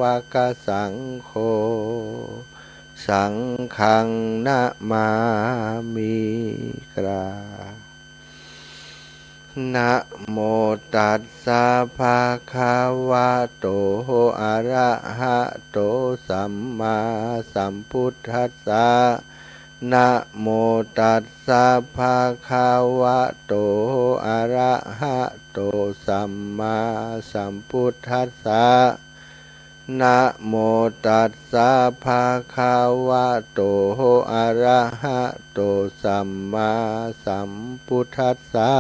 วะกะสังโฆสังฆังนะมามิกรานะโมตัสสะภะคะวะโตอะระหะโตสัมมาสัมพุทธัสสะนะโมตัสสะภะคะวะโตอะระหะโตสัมมาสัมพุทธัสสะนะโมตัสสะภะคะวะโตอะระหะโตสัมมาสัมพุทธัสสะ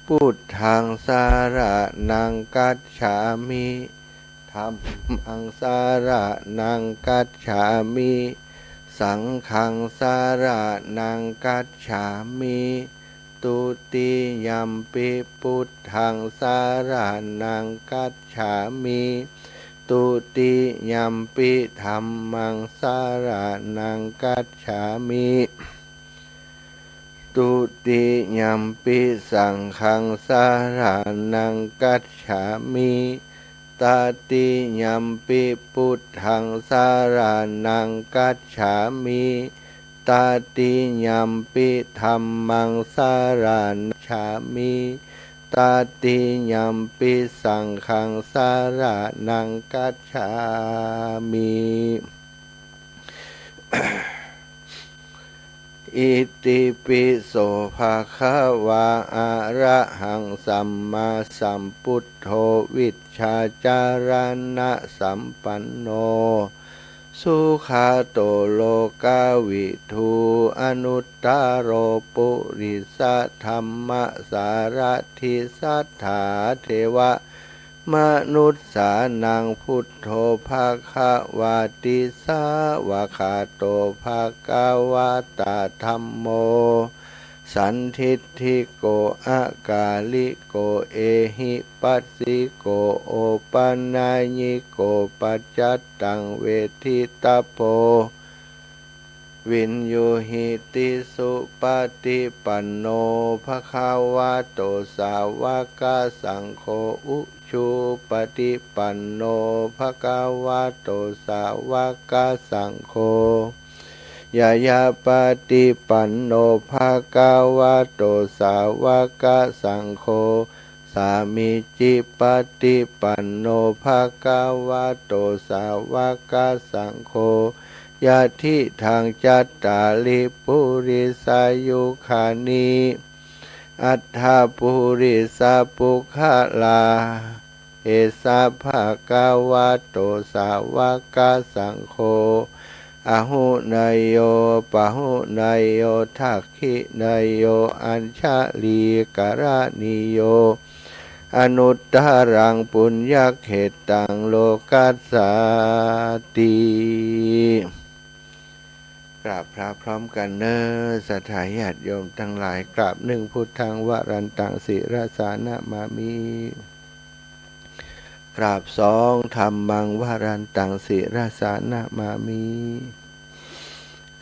พุทธังสารนังกัจฉามิธัมมังสารนังกัจฉามิสังฆังสารนังกัจฉามิตุติยัมปิพุทธังสารนังกัจฉามิตุติยัมปิธัมมังสารนังกัจฉามิตุติยัมปิสังฆังสารนังกัจฉามิตติยัมปิพุทธังสารนังกัจฉามิตติยัมปิธัมมังสารนังกัจฉามิตติยัมปิสังฆังสารนังกัจฉามิอิติปิโสภะคะวะอะระหังสัมมาสัมพุทโธวิชชาจารณะสัมปันโนสุขาโตโลกาวิทูอนุตตโรปุริสธัมมสารถิสัทธาเทวะมนุษสานังพุทโธภะคะวะติสาวะคาโตภะคะวะตาธัมโมสันทิฏฐิโกอากาลิโกเอหิปัสสิโกโอปันนายิโกปัจจัตตังเวทิตาโพวินยูหิติสุปฏิปันโนภะคะวะโตสาวกสังโฆอุชุปฏิปันโนภะคะวะโตสาวกสังโฆยายาปฏิปันโนภะคะวะโตสาวกสังโฆสามิจิปฏิปันโนภะคะวะโตสาวกสังโฆยะทิทางจัตตาลิปุริสายุคานิอัฏฐปุริสาปุคลาเอสะภะคะวะโตสาวกสังโฆอหุนยโยปะหุนยโยทักขินยโยอัญชลีกรณิโยอนุตตรังปุญญเขตังโลกัสสาติกราบพระพร้อมกันเนอสัทธาญาติโยมทั้งหลายกราบหนึ่งพุทธังวรันตังศิรสานะมามิกราบสองธัมมังวรันตังศิรสานะมามิ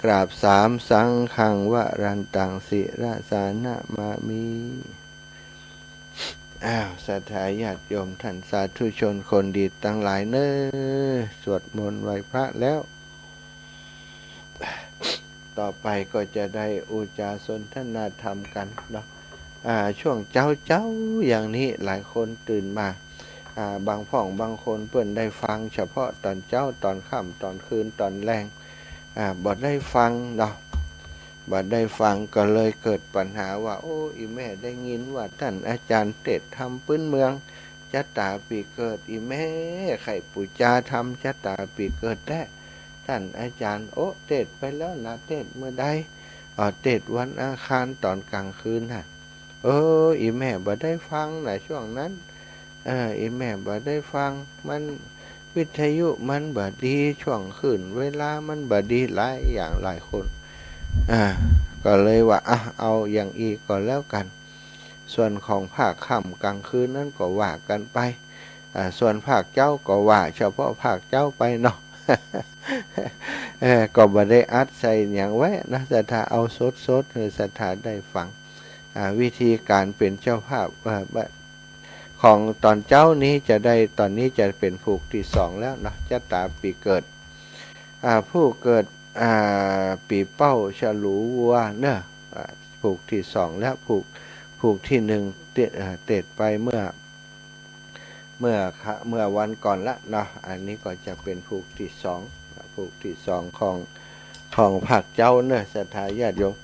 กราบสามสังฆังวรันตังศิรสานะมามิสัทธาญาติโยมท่านสาธุชนคนดีทั้งหลายเนอสวดมนต์ไหว้พระแล้วต่อไปก็จะได้อุจาสนทนาธรรมกันเนาะช่วงเจ้าอย่างนี้หลายคนตื่นมาบางพ่องบางคนเพื่อนได้ฟังเฉพาะตอนเจ้าตอนค่ำตอนคืนตอนแรงบ่ได้ฟังเนาะบ่ได้ฟังก็เลยเกิดปัญหาว่าโอ้อีแม่ได้ยินว่าท่านอาจารย์เทศทำพื้นเมืองจัตตาปีเกิดอีแม่ไข่ปุจจาทำจัตตาปีเกิดได้ท่านอาจารย์โอ้เทศไปแล้วนะเทศเมื่อใดเทศวันอังคารตอนกลางคืนฮะอีแม่บ่ได้ฟังนะช่วงนั้นอีแม่บ่ได้ฟังมันวิทยุมันบ่ดีช่วงคืนเวลามันบ่ดีหลายอย่างหลายคนก็เลยว่าเอาอย่างอีกก็แล้วกันส่วนของภาคค่ำกลางคืนนั้นก็ว่ากันไปส่วนภาคเจ้าก็ว่าเฉพาะภาคเจ้าไปเนาะ ก็บ่ได้อัดใส่อย่างไว้นะศรัทธาเอาสดหรือศรัทธาได้ฟังวิธีการเป็นเจ้าภาพข ของตอนเจ้านี้จะได้ตอนนี้จะเป็นผูกที่สองแล้วนะชะตาปีเกิดผู้เกิดปีเป้าฉลูวัวเนอะผูกที่สองแล้วผูกที่หนึ่งเตะไปเมื่อวันก่อนละเนาะอันนี้ก็จะเป็นผูกที่สองของภาคเจ้าเนอะศรัทธาญาติโยม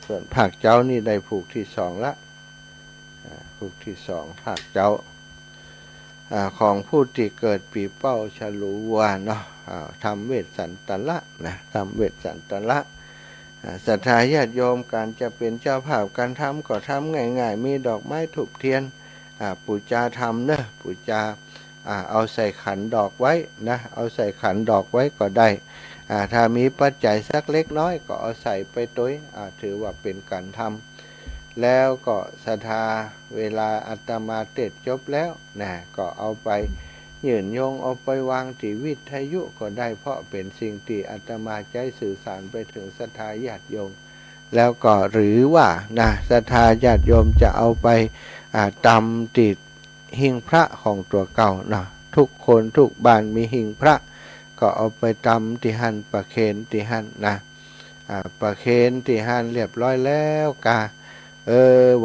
ส่วนภาคเจ้านี่ได้ผูกที่สองละผูกที่สองภาคเจ้าของผู้ที่เกิดปีเป้าฉลูวัวเนาะทำเวสสันตละนะทำเวสสันตละศรัทธาญาติโยมการจะเป็นเจ้าภาพการทำก็ทำง่ายๆมีดอกไม้ถูกเทียนปูจาทำเนอะปูจาเอาใส่ขันดอกไว้นะเอาใส่ขันดอกไว้ก็ได้ถ้ามีปัจจัยสักเล็กน้อยก็เอาใส่ไปตัวถือว่าเป็นการทำแล้วก็ศรัทธาเวลาอาตมาเทศจบแล้วนะก็เอาไปยืนโยงเอาไปวางที่วิทยุก็ได้เพราะเป็นสิ่งที่อาตมาใจสื่อสารไปถึงศรัทธาญาติโยมแล้วก็หรือว่านะศรัทธาญาติโยมจะเอาไปตำติดหิ้งพระของตัวเก่านะทุกคนทุกบ้านมีหิ้งพระก็เอาไปตำที่หันประเคนที่หันนะประเคนที่หันเรียบร้อยแล้ว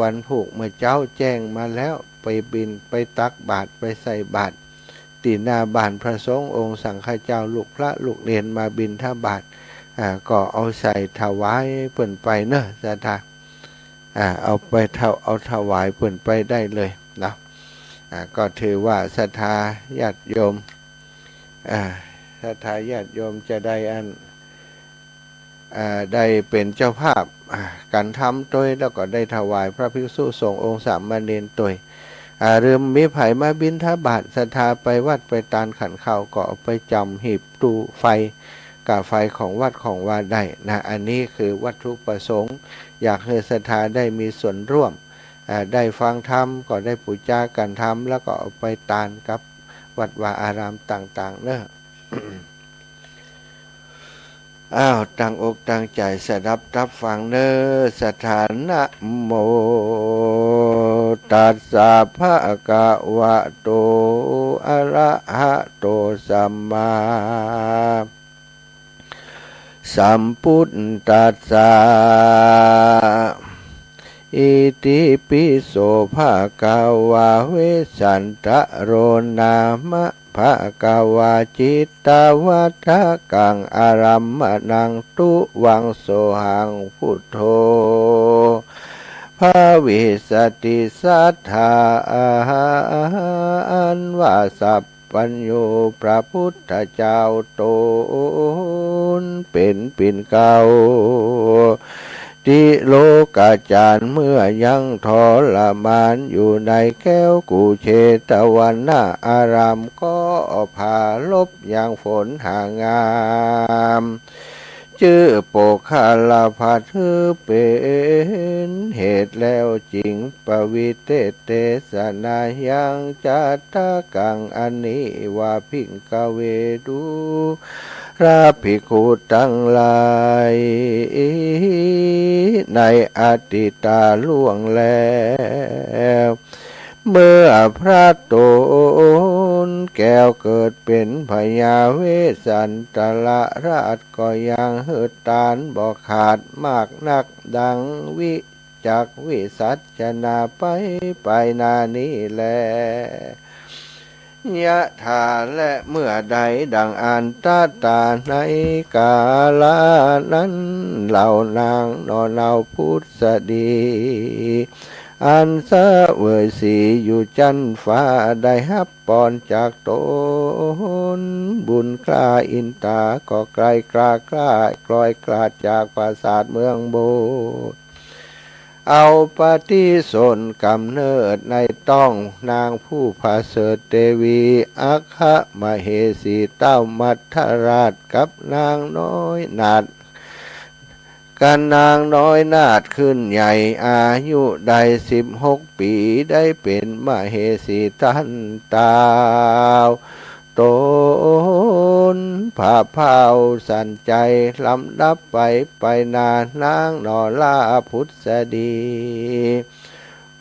วันผูกเมื่อเจ้าแจ้งมาแล้วไปบินไปตักบาตรไปใส่บาตรตีหน้าบานพระสงฆ์องค์สังฆเจ้าลูกพระลูกเนรมาบิณฑบาตก็เอาใส่ถวายเปิ่นไปเนอะศรัทธาเอาไปเอาถวายเปิ่นไปได้เลยนะก็ถือว่าศรัทธาญาติโยมศรัทธาญาติโยมจะได้ได้เป็นเจ้าภาพการทำตัวแล้วก็ได้ถวายพระภิกษุสงฆ์องค์สามเณรตัวเริ่มมีไผมาบิณฑบาตศรัทธาไปวัดไปตานขันข้าวก็เอาไปจำหีบตู้ไฟกับไฟของวัดของว่าได้นะอันนี้คือวัตถุประสงค์อยากให้ศรัทธาได้มีส่วนร่วมได้ฟังธรรมก็ได้ปูจากันธรรมแล้วก็เอาไปตานกับวัดวาอารามต่างๆเนอะ ตั้งอกตั้งใจสดับรับฟังเนอสถานะโมตัสสะภะคะวะโตอะระหะโตสัมมาสัมพุทธัสสะอิติปิโสภะคะวะเวสสันตโรนามะภะคะวะจิตตวัฏกังอารัมมณังตุวังโสหังพุทโธภาวิสติสัทธาอันว่าสัพปัญโยพระพุทธเจ้าตนเป็นปิ่นเก่าติโลกาจารย์เมื่อยังทรมานอยู่ในแก้วกุเชตวันนาอารามก็พาลบอย่างฝนหางามชื่อโปกคาลาภาถือเป็นเหตุแล้วจริงปวิเตเตสนายังจัตตะกังอันนี้ว่าพิงกเวดูราภิกขุทั้งหลายในอดีตาล่วงแล้วเมื่อพระตนแก้วเกิดเป็นพญาเวสสันตละราชก็ยังหืดตานบ่ขาดมากนักดังวิจักวิสัชนาไปนานี้แลยะถาและเมื่อใดดังอันตาในกาลานั้นเหล่านางนอนเอาพุทธดีอันเสวยสีอยู่จันฟ้าได้ฮับปอนจากตนบุญกล้าอินตาก็ไกลกล้ากลอยกลาดจากปราสาทเมืองโบเอาปฏิสนกำเนิดในต้องนางผู้พาเสดเทวีอัคคมเหสีเต้ามัทราชกับนางน้อยนาดกันนางน้อยนาดขึ้นใหญ่อายุได้16 ปีได้เป็นมเหสีท่านตาวตนผ่าเผาสันใจลำดับไปนานางนอลาพุทธดี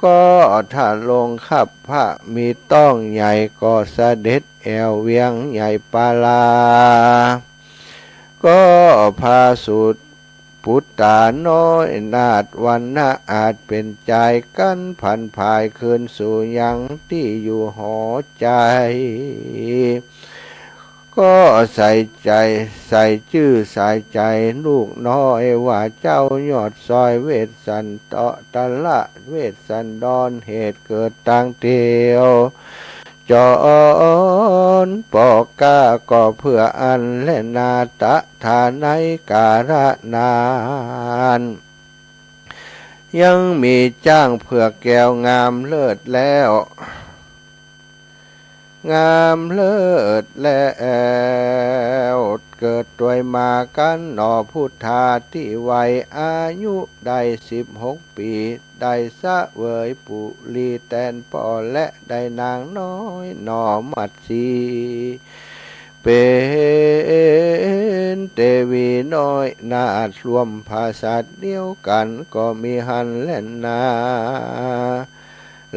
ก็ถ้าลงขับพระมีต้องใหญ่ก็เสด็จแอวเวียงใหญ่ปาลาก็พาสุดพุทธาน้อยนาฏวันนะอาจเป็นใจกันผันภายคืนสู่ยังที่อยู่หอใจก็ใส่ใจใส่ชื่อใส่ใจลูกน้อยว่าเจ้ายอดซอยเวสสันเตาะตะละเวสสันดรเหตุเกิดต่างเดียวจอนปอกกาก็เพื่ออันและนาตะฐานในการนานยังมีจ้างเพื่อแก้วงามเลิศแล้วงามเลิศแล้วเกิดด้วยมากันหนอพุทธาที่วัยอายุได้16 ปีได้สะเวยปุลีแตนปอและได้นางน้อยหนอมัดสีเป็นเทวีน้อยนาฏรวมภาษาเดียวกันก็มีหันและนา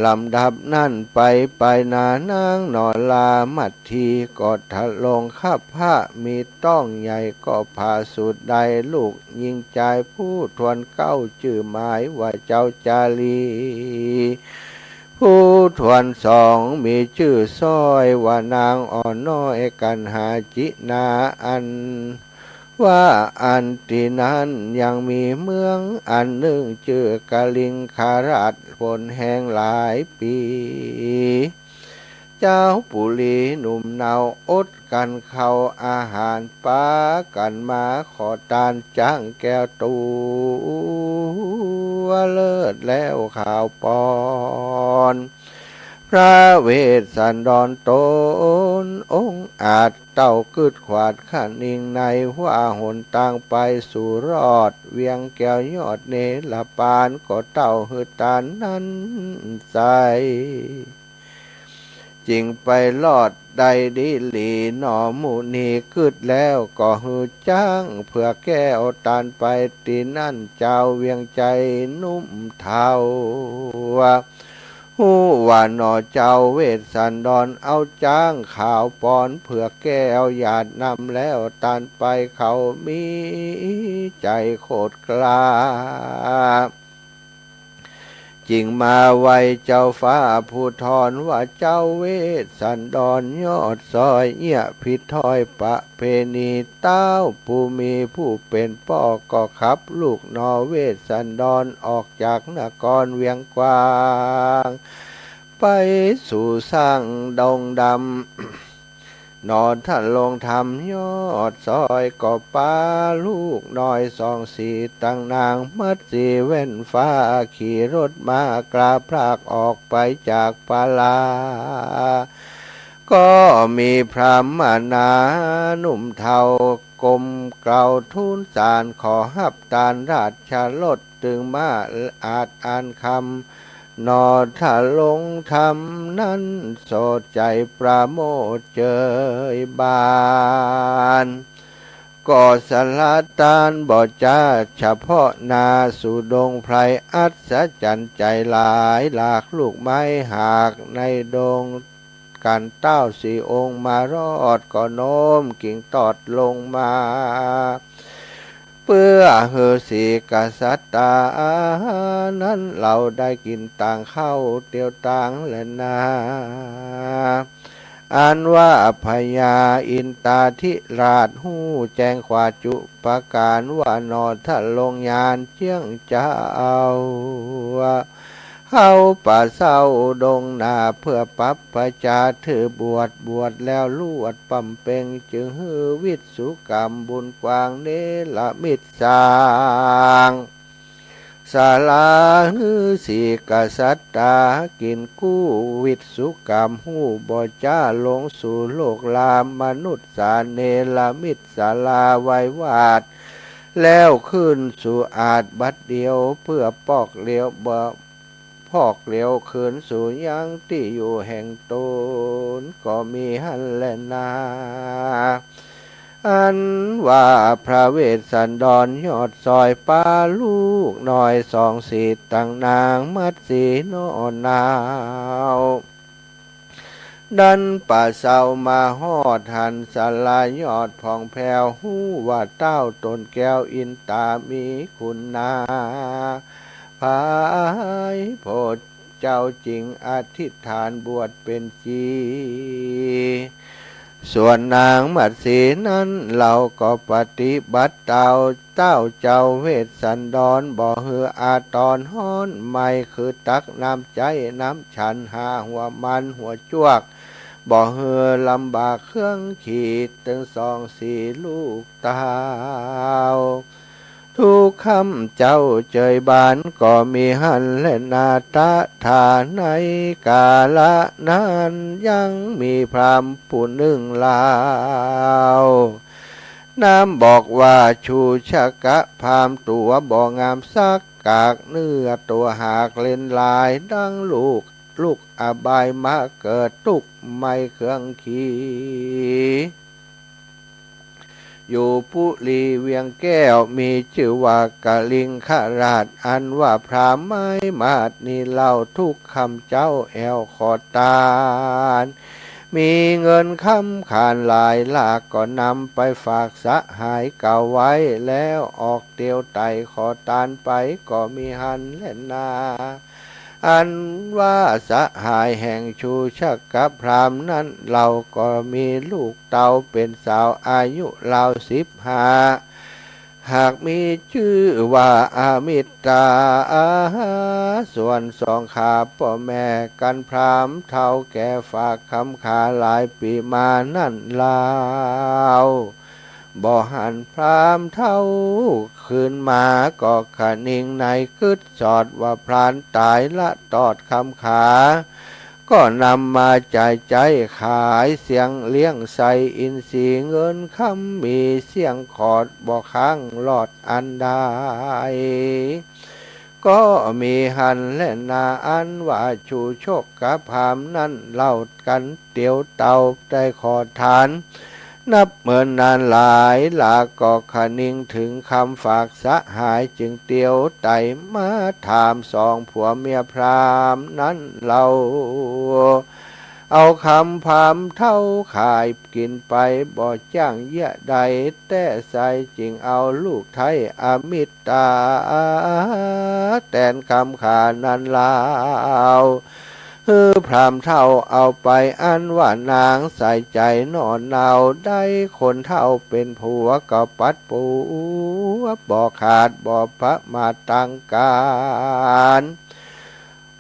ลำดับนั่นไปนานางนอนลามัดทีก็ทะลงขับพระมีต้องใหญ่ก็พาสุดใดลูกยิงใจผู้ทวนเก้าชื่อหมายว่าเจ้าจาลีผู้ทวนสองมีชื่อซ้อยว่านางอ่อนน้อยกันหาจินาอันว่าอันที่นั้นยังมีเมืองอันหนึ่งชื่อกาลิงคาราชผลแห่งหลายปีเจ้าปุรีหนุ่มเนาอดกันเข้าอาหารป้ากันมาขอตานจ้างแก้วตัวเลิศแล้วข่าวปอนพระเวสสันดรตนองค์อาจเต้ากึดขวาดขันอิงในว่าหนต่างไปสู่รอดเวียงแก้วยอดเนลปานก็เต้าหือตานนั้นใสจริงไปลอดใดดิลีหนอมูนีกึดแล้วก็หือจ้างเพื่อแก้วตานไปตีนั่นเจ้าเวียงใจนุ่มเทาหูว่าหนอเจ้าเวสสันดรเอาจ้างข่าวปอนเพื่อแก้วหยาดนำแล้วตานไปเขามีใจโคตรกล้าจริงมาไวเจ้าฟ้าผู้ทอนว่าเจ้าเวสสันดรยอดซอยเงี่ยผิดถ้อยปะเพณีเต้าผู้มีผู้เป็นพ่อก็ขับลูกนอเวสสันดรออกจากนครเวียงกวางไปสู่สร้างดงดำนอนท่านลงทำยอดซอยก็ป้าลูกน้อยสองสีตั้งนางมัดสีเว้นฟ้าขี่รถมากราพรากออกไปจากปาลาก็มีพระมนาหนุ่มเทากลมเกลาทูลสารขอฮับตานราชรถตึงมาอาจอ่านคำนอถ้าลงธรรมนั้นโสดใจประโมทเจยบานก็สละตานบ่จ้าเฉพาะนาสุดงไพรอัศจรรย์ใจหลายหลากลูกไม้หากในดงกันเต้าสี่องค์มารอดก็โน้มกิ่งตอดลงมาเพื่อเฮอสีกษัตตานั้นเราได้กินต่างเข้าเตียวต่างและนาอันว่าพญาอินตาธิราชหู้แจ้งขวาจุปการว่านอทะลงยานเจียงเจ้าเฮาป่าเศร้าดงนาเพื่อปับประจาถือบวชแล้วลวดปั๊มเป่งจึงฮือวิสุกรรมบุญกวางเนละมิตรสางศาลาฮือสีกษัตตากินกู้วิสุกรรมหูบ่จ้าลงสู่โลกลามมนุษย์สาเนละมิตรศาลาไว้วาดแล้วขึ้นสู่อาจบัดเดียวเพื่อปอกเลี้ยวบ่พอกเลี้ยวคืนสู่ยังที่อยู่แห่งตนก็มีหันและนา อันว่าพระเวสสันดรยอดซอยป้าลูกน้อยสองสีตั้งนางมัดสีโนนาวดันป่าเศร้ามาหอดหันสลายยอดผ่องแผ้วหูว่าเต้าตนแก้วอินตามีคุณนาภายโพธิ์เจ้าจริงอธิษฐานบวชเป็นจีส่วนนางมัดสีนั้นเราก็ปฏิบัติเต้าเจ้าเวสสันดรบ่เหืออาตอนฮ้อนไม่คือตักน้ำใจน้ำฉันหาหัวมันหัวจวกบ่เหือลำบากเครื่องขีดตึงสองสี่ลูกเต้าทุกคำเจ้าเจยบานก็มีหันและนาตาฐานในกาละนั้นยังมีพรามผู้หนึ่งลาวน้ำบอกว่าชูชะกะพามตัวบ่งามสักกากเนื้อตัวหากเล่นลายดังลูกอบายมาเกิดตุกไม่เครื่องขีอยู่ปุรีเวียงแก้วมีชื่อว่ากะลิงคราชอันว่าพรามไม้มาดนี่เล่าทุกคำเจ้าแอวขอตานมีเงินคำขานหลายลากก็นำไปฝากสะหายเก่าไว้แล้วออกเตียวไตขอตานไปก็มีหันและนาอันว่าสะหายแห่งชูชักกับพรามนั้นเราก็มีลูกเต่าเป็นสาวอายุราว15หากมีชื่อว่าอามิตราส่วนสองขาพ่อแม่กันพรามเท่าแก่ฝากคำขาหลายปีมานั่นลาวบ่หันพรามเท่าคืนมาก็ขะนิ่งในกึดสอดว่าพรานตายละตอดคำขาก็นำมาจ่ายใจขายเสียงเลี้ยงใส่อินทรีเงินคำมีเสียงขอดบ่ค้างหลอดอันใดก็มีหันและนาอันว่าชูโชคกับพามนั้นเล่ากันเตียวเต่าได้ขอทานนับเมื่อนานหลายลาก็ขะนิ่งถึงคำฝากสะหายจึงเตียวไตมาถามสองผัวเมียพรามนั้นเราเอาคำพามเท่าขายกินไปบ่จ้างเยอะใดแต่ใส่จริงเอาลูกไทยอมิตาแต่นคำขานั้นลาวพรามเท่าเอาไปอันว่านางใส่ใจนอนเนาได้คนเท่าเป็นผัวก็ปัดปูบ่ขาดบ่พระมาตังการ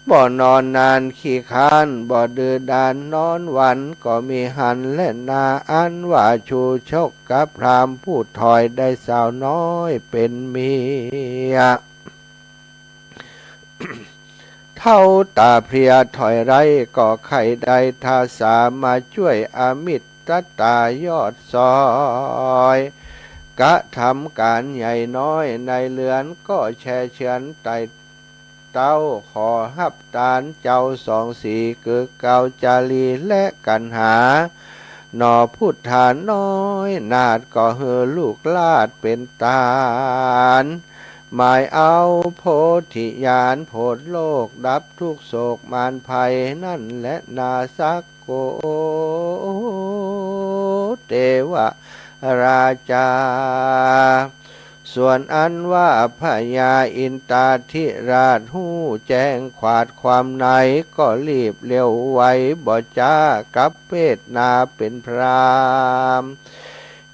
บ่นอนนานขี้ค้านบ่ดื้อดานนอนวันก็มีหันและนาอันว่าชูชกกับพรามผู้ถอยได้สาวน้อยเป็นเมีย เท่าตาเพลียถอยไรก็ไข่ได้ทาสามาช่วยอมิตรตายอดซอยกะทำการใหญ่น้อยในเรือนก็แช่เชือนไต่เต้าขอฮับตานเจ้าสองสีคือเกาจารีและกันหาหนอพุทธาน้อยนาดก็เฮือลูกลาดเป็นตาลหมายเอาโพธิญาณโพดโลกดับทุกโศกมารภัยนั่นและนาสักโกเทวราชาส่วนอันว่าพญาอินตาธิราชหู้แจ้งขวาดความในก็รีบเร็วไวบ่จ้ากับเพศนาเป็นพราม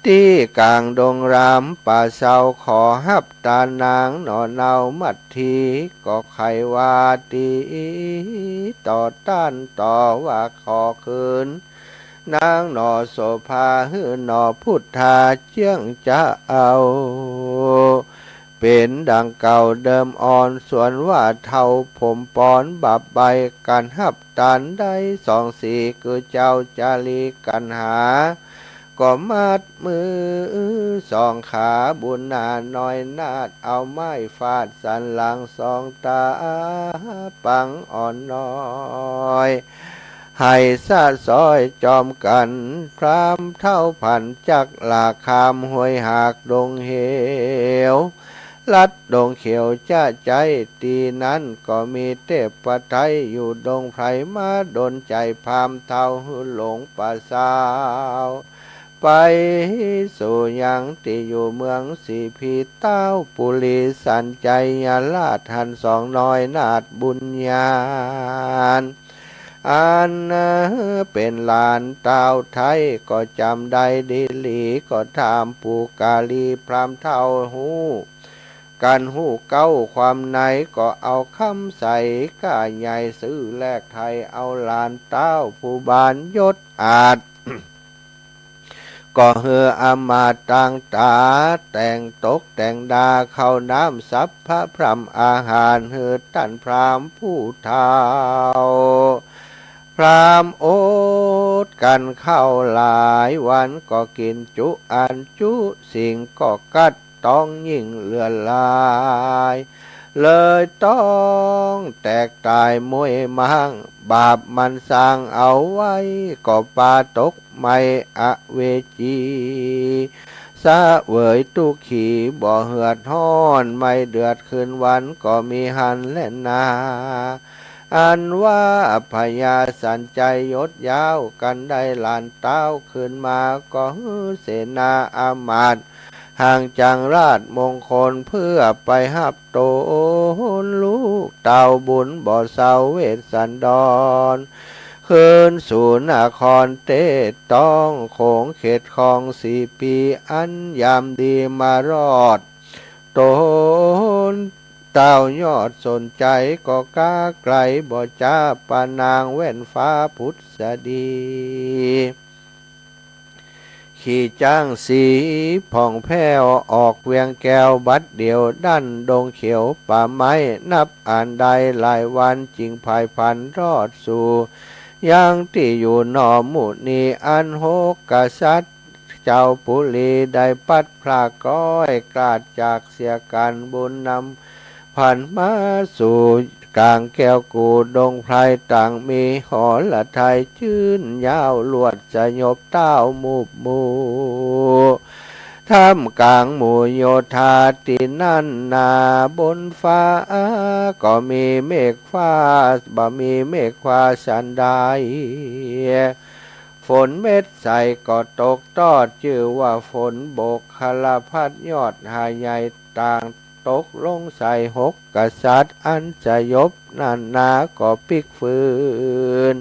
ที่กลางดงรามป่าเศร้าขอฮับตานางหนอเนามัดทีก็ไขว่าตีต่อต้านต่อว่าขอคืนนางหนอโสภาหือหนอพุทธาเจียงจะเอาเป็นดังเก่าเดิมอ่อนส่วนว่าเท่าผมปอนบับใบกันฮับตานได้สองสีคือเจ้าจารีกันหาก็มัดมือสองขาบุญนาน้อยนาดเอาไม้ฟาดสันหลังสองตาปังอ่อนน้อยห ให้ซาซอยจอมกันพรามเท่าพันจักลาคามห้วยหากดงเหวลัดดงเขียวจ้าใจตีนั้นก็มีเทพไทยอยู่ดงไพรมาดนใจพามเท่าหลงป่าสาวไปสู่ยังที่อยู่เมืองสีพีเต้าปุรีสันใจยาลาดหันสองน้อยนาดบุญญาณอันเป็นลานเต้าไทยก็จำได้ดีหลีก็ถามปูกาลีพรามเท่าหูการหูเก้าความไหนก็เอาคำใส่ก้าใหญ่ซื้อแลกไทยเอาลานเต้าผู้บานยศอาจ ก็เฮืออามาตต่างตาแต่งตกแต่งดาเข้าน้ำซับพระพรำอาหารเฮือตันพรามผู้เท่าพรามโอดกันเข้าหลายวันก็กินจุอันจุสิ่งก็กัดต้องยิ่งเลือนลายเลยต้องแตกตายมวยมังบาปมันสร้างเอาไว้ก็ปาตกไม่อเวจีสะเวยตุขีบ่เหือดห้อนไม่เดือดคืนวันก็มีหันและนาอันว่าพญาสันใจยศยาวกันได้ลานเต้าขึ้นมาก็เสนาอามาตย์ห่างจังราชมงคลเพื่อไปหับโตนลูกเต่าบุญบ่อเสาเวสสันดรคืนสู่นครเตต้องโขงเขตคลองสี่ปีอันยามดีมารอดโตนเต่ายอดสนใจก็ก้าไกลบ่จ้าปานางแว่นฟ้าพุทธดีขี่จ้างสีผ่องแผ้วออกเวียงแก้วบัดเดียวดันดงเขียวป่าไม้นับอ่านใดหลายวันจริงภายพันรอดสู่ยังที่อยู่หนอมุนีอันโหกกษัตริย์เจ้าปุรีได้ปัดพลากก้อยกราดจากเสียการบุญนำผ่านมาสู่กลางแก้วกูดงไพรต่างมีหอละไทยชื่นยาวลวดจะยบเต้ามูบมูท่ามกลางหมู่โยธาตินั่นนาบนฟ้าก็มีเมฆฟ้าบ่มีเมฆฟ้าสันใดฝนเม็ดใสก็ตกตอดชื่อว่าฝนบกคลพัดยอดหาใหญ่ต่างตกลงใส่หกกษัตริย์อันจะยบนันนาก็ปิกฟืน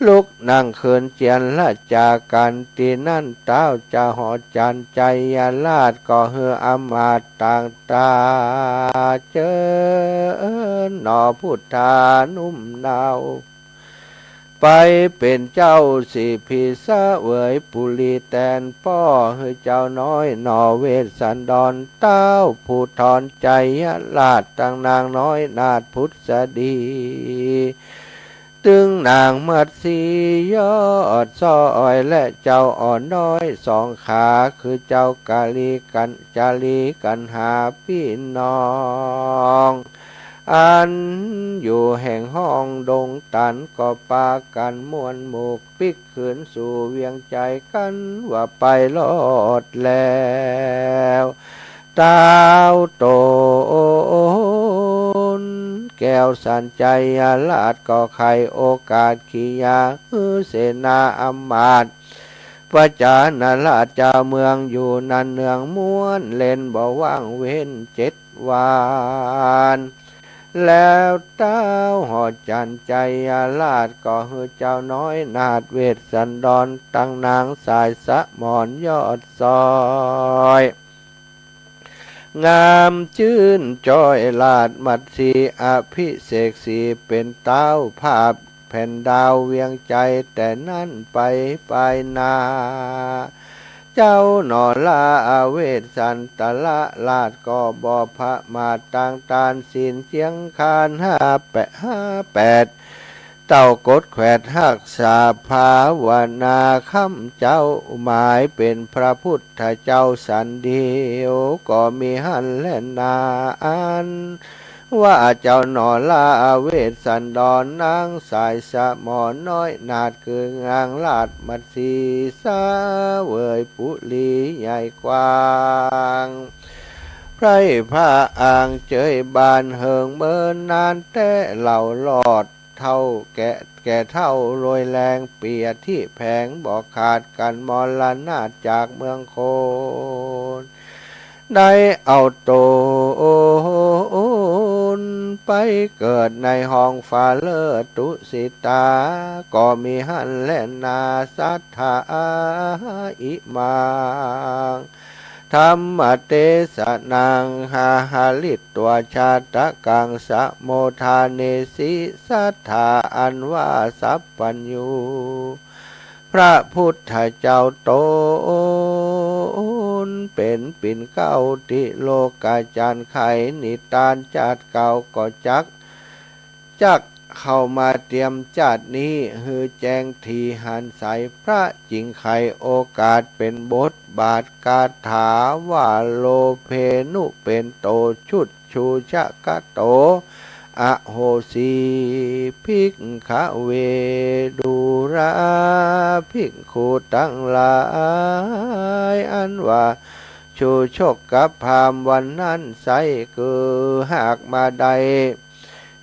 ลุกนั่งเขินเจียนละจากกันตีนั่นเต้าจะหอจันใจยาลาดก็เฮืออามาตต่างตาเจอหนอพุทธานุ่มดาวไปเป็นเจ้าสิพิสะเวยปุรีแตนป้อเฮือเจ้าน้อยหนอเวสสันดรเต้าผู้ถอนใจยาลาดตั้งนางน้อยนาถพุทธดีตึงนางมัดสียอดซ้อยและเจ้าอ่อนน้อยสองขาคือเจ้ากาลีกันจาลีกันหาพี่น้องอันอยู่แห่งห้องดงตันก็ปากันมวนหมูกปิกขืนสู่เวียงใจกันว่าไปรอดแล้วเต้าโตนแก้วสันใจยาลาดก็ไขโอกาสขียาเสนาอำมาตย์พระจานาลาดเจ้าเมืองอยู่นันเนืองม้วนเล่นบ่ว่างเว้น7 วันแล้วเต้าหอดจันใจยาลาดก็เฮือเจ้าน้อยนาดเวสสันดรตั้งนางสายสะหมอนยอดซอยงามชื่นจอยลาดมัดสีอภิเษกสีเป็นเต้าภาพแผ่นดาวเวียงใจแต่นั่นไปนาเจ้าหนอลาเวสสันตละลาดก็บ่พระมาต่างตานสินเจียงคาน58เต้ากดแขวดหักษาภาวนาคำเจ้าหมายเป็นพระพุทธเจ้าสันเดียวก็มีหันและนาอัน ว่าเจ้าหนอลาเวสสันดรนางสายสะหมอน้อยนาดคืองางลาดมัดสีสาเวยปุลีใหญ่กว้างไพรผ้าอ่างเจยบานเหิงเมินนานแต่เหล่าลอดเท่าแก่เท่าโรยแรงเปียที่แผงบอกขาดกันมรณาจากเมืองโคนได้เอาโตนไปเกิดในห้องฟ้าเลิศตุสิตาก็มีหันและนาสัทธาอิมังธรรมเตสะนังหาหาลิตตัวชาตะกังสะโมทาเนสิสัทธาอันว่าสัพปัญญูพระพุทธเจ้าโตนเป็นปิ่นเก้าติโลกาจารย์ไขนิตานจัดเก่าก็จักเข้ามาเตรียมจัดนี้ฮือแจงทีหันใสพระจริงไขโอกาสเป็นบทบาทกาถาว่าโลเพนุเป็นโตชุดชูชะกะโตอโหสีภิกขเวดูราภิกขุตั้งหลายอันว่าชูชกกับพามวันนั้นใสคือหากมาใด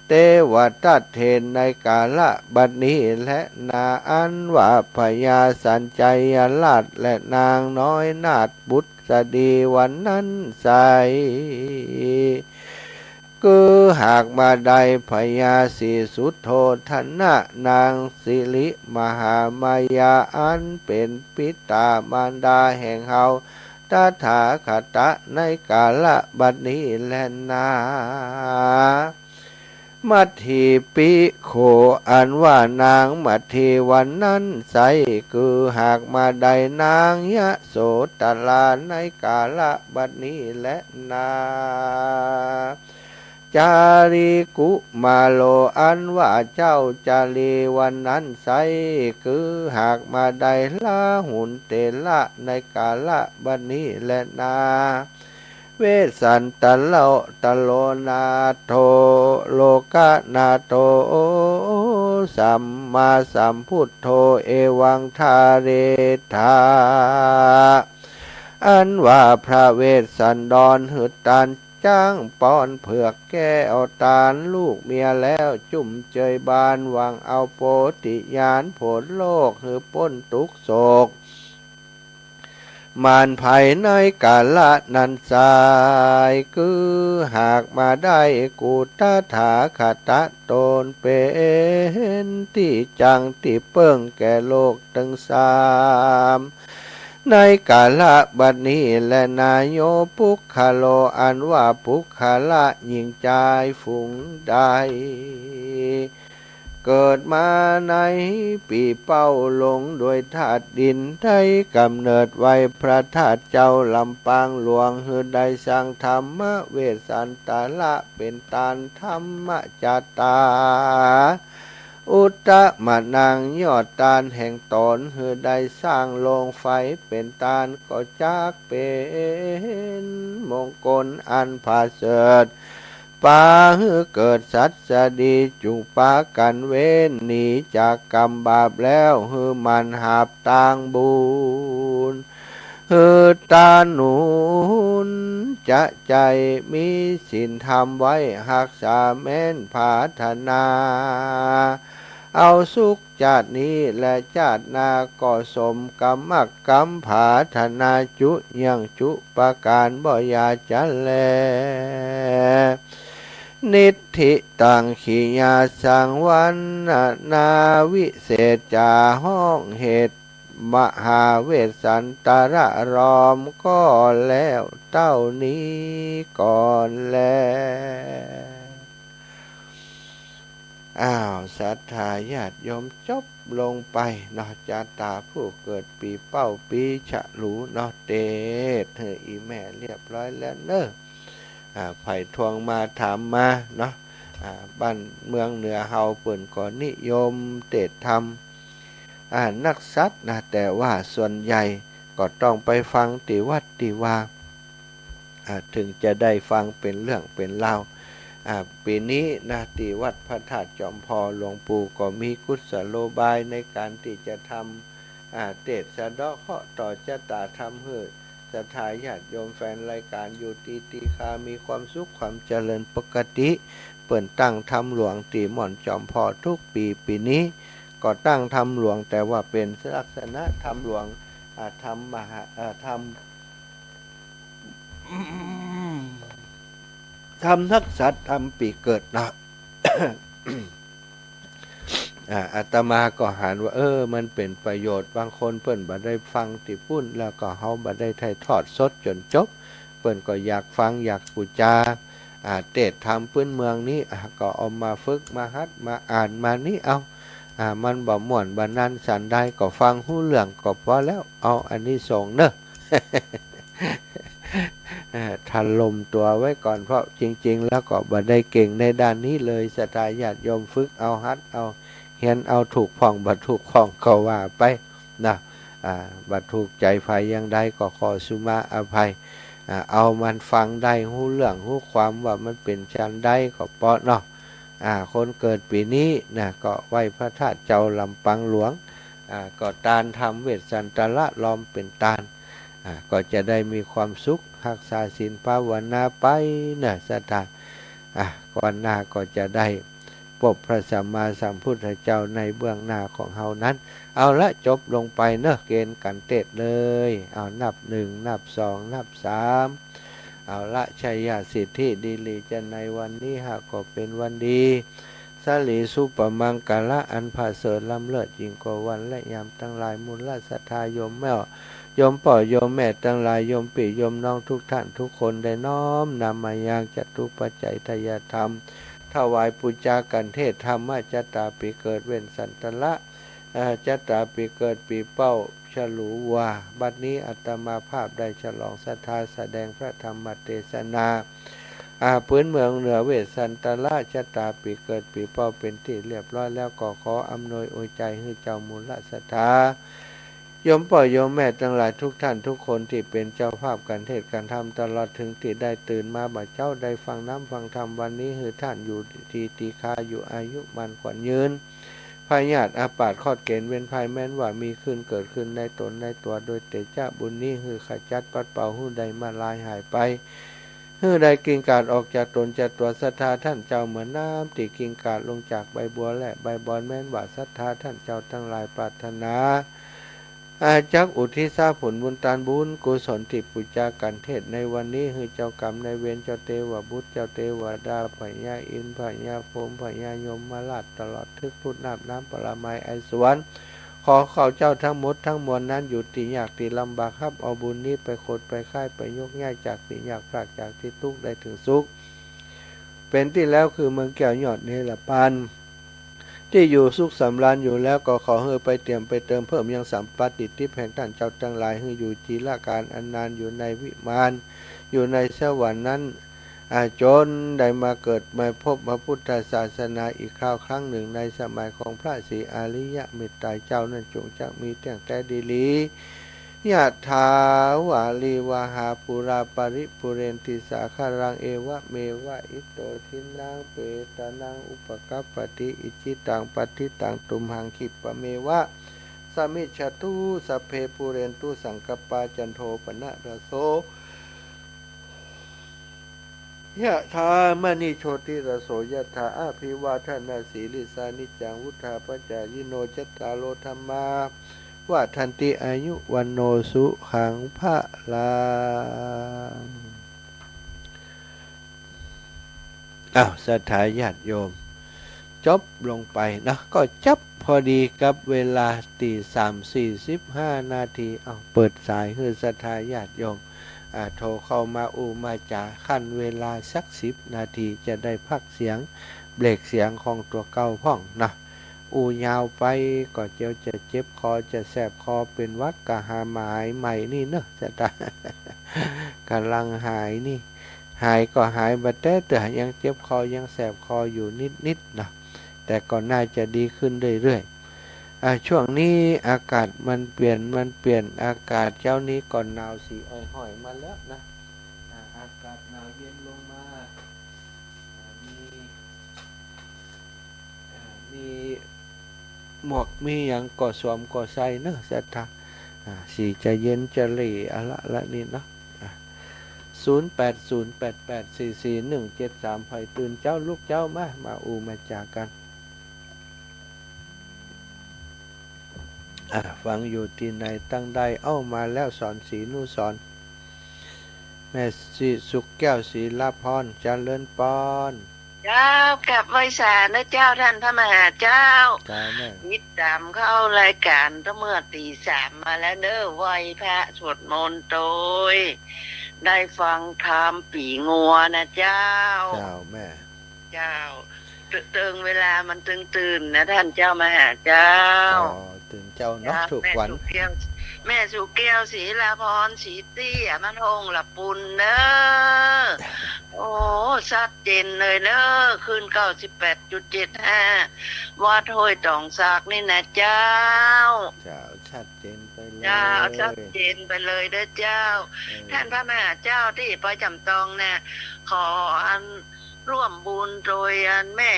เตวตัดเทนในกาละบัดนี้และนาอันว่าพญาสัญจัยราชและนางน้อยนาถบุตรดีวันนั้นใสคือหากมาใดพญาสีสุโธธนะนางสิริมหามายาอันเป็นปิตามารดาแห่งเฮาตถาคตในกาละบัดนี้และนามัทธิปิโขอันว่านางมัทธิวันนั้นใสคือหากมาใดนางยะโสตลาในกาละบัดนี้และนาจารีกุมาโลอันว่าเจ้าจารีวันนั้นใสคือหากมาใดละหุนเตละในกาละบัดนี้และนาเวสันตโลนาโทโลกานาโตสัมมาสัมพุทโธเอวังทาเรธาอันว่าพระเวสสันดรหึดตานจ้างป้อนเผือกแก้เอาตาลลูกเมียแล้วจุ่มเจยบานวางเอาโปติญาณผลโลกหือป้นทุกโศกมานภายในกาละนันสายคือหากมาได้กูตถาคตตนเป็นที่จังที่เปิ้งแก่โลกทั้งสามในกาละบัดนี้และนายโยปุคคโลอันว่าปุคคละยิ่งใจฝูงใดเกิดมาในปีเป้าลงโดยธาตุดินได้กำเนิดไว้พระธาตุเจ้าลำปางหลวงหือได้สร้างธรรมเวสสันตาละเป็นตานธรรมจาตาอุตตมะนางยอดตานแห่งตนหือได้สร้างโรงไฟเป็นตานก็จักเป็นมงคลอันผาเสริฐปาหือเกิดสัตสดีจุงปากันเว้นหนีจากกรรมบาปแล้วหือมันหาบตางบุญหือตาหนุนจะใจมีศีลธรรมไว้หักษาแม้นผาธนาเอาสุขจาตินี้และจาตินาก็สมกรรมกรรมผาธนาจุยังจุประการบ่อยาจะแลนิทธิตังขีญาสังวันนาวิเศษจาห้องเหตุมหาเวสสันตระรอมก็แล้วเต้านี้ก่อนแลศรัทธาญาติโยมจบลงไปเนาะจาตาผู้เกิดปีเป้าปีฉลูเนาะเตเธออีแม่เรียบร้อยแล้วเนอะไผ่ทวงมาถามมาเนาะบ้านเมืองเหนือเฮาเปิ่นก็นิยมเตดธรรมนักสัตว์นะแต่ว่าส่วนใหญ่ก็ต้องไปฟังติวัดติวาถึงจะได้ฟังเป็นเรื่องเป็นเล่า ปีนี้นะที่วัดพระธาตุจอมพอหลวงปู่ก็มีกุศโลบายในการที่จะทำเทศน์สะเดาะเคราะห์ต่อชะตาธรรมให้ศรัทธาญาติโยมแฟนรายการอยู่ตีคามีความสุขความเจริญปกติเปิ่นตั้งธรรมหลวงตีหม่อนจอมพอทุกปีนี้ก็ตั้งธรรมหลวงแต่ว่าเป็นลักษณะธรรมหลวงธรรมมหาธรรมทำนักสัตว์ทำปีเกิดนะ อาตมาก็หันว่ามันเป็นประโยชน์บางคนเปิ้นบ่ได้ฟังติปุ้นแล้วก็เฮาบ่ได้ถ่ายทอดสดจนจบเปิ้นก็อยากฟังอยากปูจาเทศน์ธรรมพื้นเมืองนี้ก็เอามาฝึกมาหัดมาอ่านมานี่เอามันบ่ม่วนบ่นั้นสันใดก็ฟังฮู้เรื่องก็พอแล้วเอาอันนี้ส่งเด้อ ทันลมตัวไว้ก่อนเพราะจริงๆแล้วก็บ่ได้เก่งในด้านนี้เลยศรัทธาญาติโยมฝึกเอาหัดเอาเห็นเอาถูกพ้องบ่ถูกพ้องก็ว่าไปนะบ่ถูกใจไผอย่างใดก็ขอสุมาอภัยเอามันฟังได้ฮู้เรื่องฮู้ความว่ามันเป็นจังได๋ก็เปาะเนาะคนเกิดปีนี้นะก็ไหว้พระธาตุเจ้าลำปังหลวงก็ตานทำเวทสันตละล้อมเป็นตานก็จะได้มีความสุขรักษาศีลภาวนาไปนะศรัทธาก่อนหน้าก็จะได้พบพระสัมมาสัมพุทธเจ้าในเบื้องหน้าของเฮานั้นเอาละจบลงไปเนอะเกณฑ์กันเทศเลยเอานับ1นับ2นับ3เอาละชัยสิทธิดีลีจะในวันนี้หากก็เป็นวันดีสลีสุปมังกะละอันผาเสริฐล้ำเลิศยิ่งกว่าวันและยามทั้งหลายมูลศรัทธาโยมแม่โยมป่อโยมแม่ทั้งหลายโยมปีโยมน้องทุกท่านทุกคนได้น้อมนำมายังจตุปัจจัยทายธรรมถวายปุจจากันเทศธรรมะจัตตาปีเกิดเว้นสันตละจัตตาปีเกิดปีเป้าฉลูวาบัดนี้อัตมาภาพได้ฉลองศรัทธาแสดงพระธรรมเทศนาพื้นเมืองเหนือเวสสันตละชะตาปีเกิดปีเป้าเป็นที่เรียบร้อยแล้วก็ขออำนวยอวยใจให้เจ้ามูลศรัทธาโยมป่อโยมแม่ทั้งหลายทุกท่านทุกคนที่เป็นเจ้าภาพการเทศน์การธรรมตลอดถึงที่ได้ตื่นมาบ่เจ้าได้ฟังน้ำฟังธรรมวันนี้คือท่านอยู่ตีคาอยู่อายุมันขวัญยืนพญาติอาปาดคอดเกณฑ์เว้นภัยแม้นว่ามีขึ้นเกิดขึ้นในตนในตัวโดยเตจ้าบุญนี้คือขจัดปัดเป่าหู้ใดมาลายหายไปหื้อใดกิ่งกาดออกจากตนจากตัวศรัทธาท่านเจ้าเหมือนน้ำที่กิ่งกาดลงจากใบบัวและใบบอนแม้นว่าศรัทธาท่านเจ้าทั้งหลายปรารถนาจักอุทิศผลบุญตานบุญกุศลที่ปุจจากันเทศในวันนี้คือเจ้ากรรมในเวรเจ้าเทวบุตรเจ้าเทวดาพญาอินทร์พญาพรหมพญายมมาราชตลอดทึกพุทธน้ำปรมัยไอสวรรค์ขอเขาเจ้าทั้งหมดทั้งมวลนั้นอยู่ที่ยากที่ลำบากครับเอาบุญนี้ไปโคดไปค่ายไปยกง่ายจากที่ยากพรากจากที่ทุกข์ได้ถึงสุขเป็นที่แล้วคือเมืองแก้วยอดเนรปันที่อยู่สุขสำราญอยู่แล้วก็ขอให้ไปเตรียมไปเติมเพิ่มยังสัมปัตติทิพย์แห่งท่านเจ้าทั้งหลายให้อยู่จีละการอันนานอยู่ในวิมานอยู่ในสวรรค์นั้นจนได้มาเกิดมาพบพระพุทธศาสนาอีกคราวครั้งหนึ่งในสมัยของพระศรีอาริยะเมตไตรเจ้านั้นจงจักมีแต่งแต่ดีลียะถาวาลีวาหาปุราปริปุเรนติสาคารังเอวะเมวะอิโตทินังเปตานังอุปกัปปติอิจิตังปฏิตังตุมหังคิปะเมวะสมิจฉตุสัพเพปุเรนตุสังกปาจันโทปนะระโสยะถามณิโชติระโสยะถาอาภิวาทนาสีลิสานิจังวุธาปจายิโนจัตตาโลธรรมาว่าทันติอายุวันโนสุขังพระลาศรัทธาญาติโยมจบลงไปนะก็จับพอดีกับเวลาตี3:45 นาทีเปิดสายคือศรัทธาญาติโยมโทรเข้ามามาจากขั้นเวลาสัก10 นาทีจะได้พักเสียงเบรกเสียงของตัวเก่าพ่องนะยาวไปก็จะเจ็บคอจะแสบคอเป็นวัดกะหาหมายใหม่นี่เนอะจะตากำลังหายนี่หายก็หายบัดแต่ยังเจ็บคอยังแสบคออยู่นิดนะแต่ก็น่าจะดีขึ้นเรื่อยๆช่วงนี้อากาศมันเปลี่ยนอากาศเจ้านี้ก่อนหนาวสีอ้อยๆมาแล้วนะอากาศหนาวเย็นลงมามี มีหมวกมีอย่างก่อสวมก่อใส่เนอะศรัทธาสีจะเย็นจะหลีอะไรละนี่เนาะ0808844173ไผ่ตื่นเจ้าลูกเจ้ามาอูมาจากกันฟังอยู่ที่ไหนตั้งใดเอ้ามาแล้วสอนศรีนุสรณ์แม่สิสุขแก้วศรีลาภรณ์เจริญปอนเจ้ากลับไว้สารนะเจ้าท่านพระมหาเจ้าแม่ยิดตามเข้ารายการตั้งเมื่อตีสามมาแล้วเด้อไหวพระสวดมนต์โดยได้ฟังธรรมปีงัวนะเจ้าแม่เจ้าเติงเวลามันตื่นนะท่านเจ้ามหาเจ้าตื่นเจ้าเนาะทุกวันแม่สุแก้วศรีลาภรณ์ศรีเตี้ยมันหงหลับปุนเนอะโอ้ชัดเจนเลยเนอะขึ้น98.75วัดห้วยตองซากนี่นะเจ้าชัดเจนไปเลยเจ้าชัดเจนไปเลยเด้อเจ้าท่านพระมหาเจ้าที่ประจำตองเนี่ยขออันร่วมบุญโดยอันแม่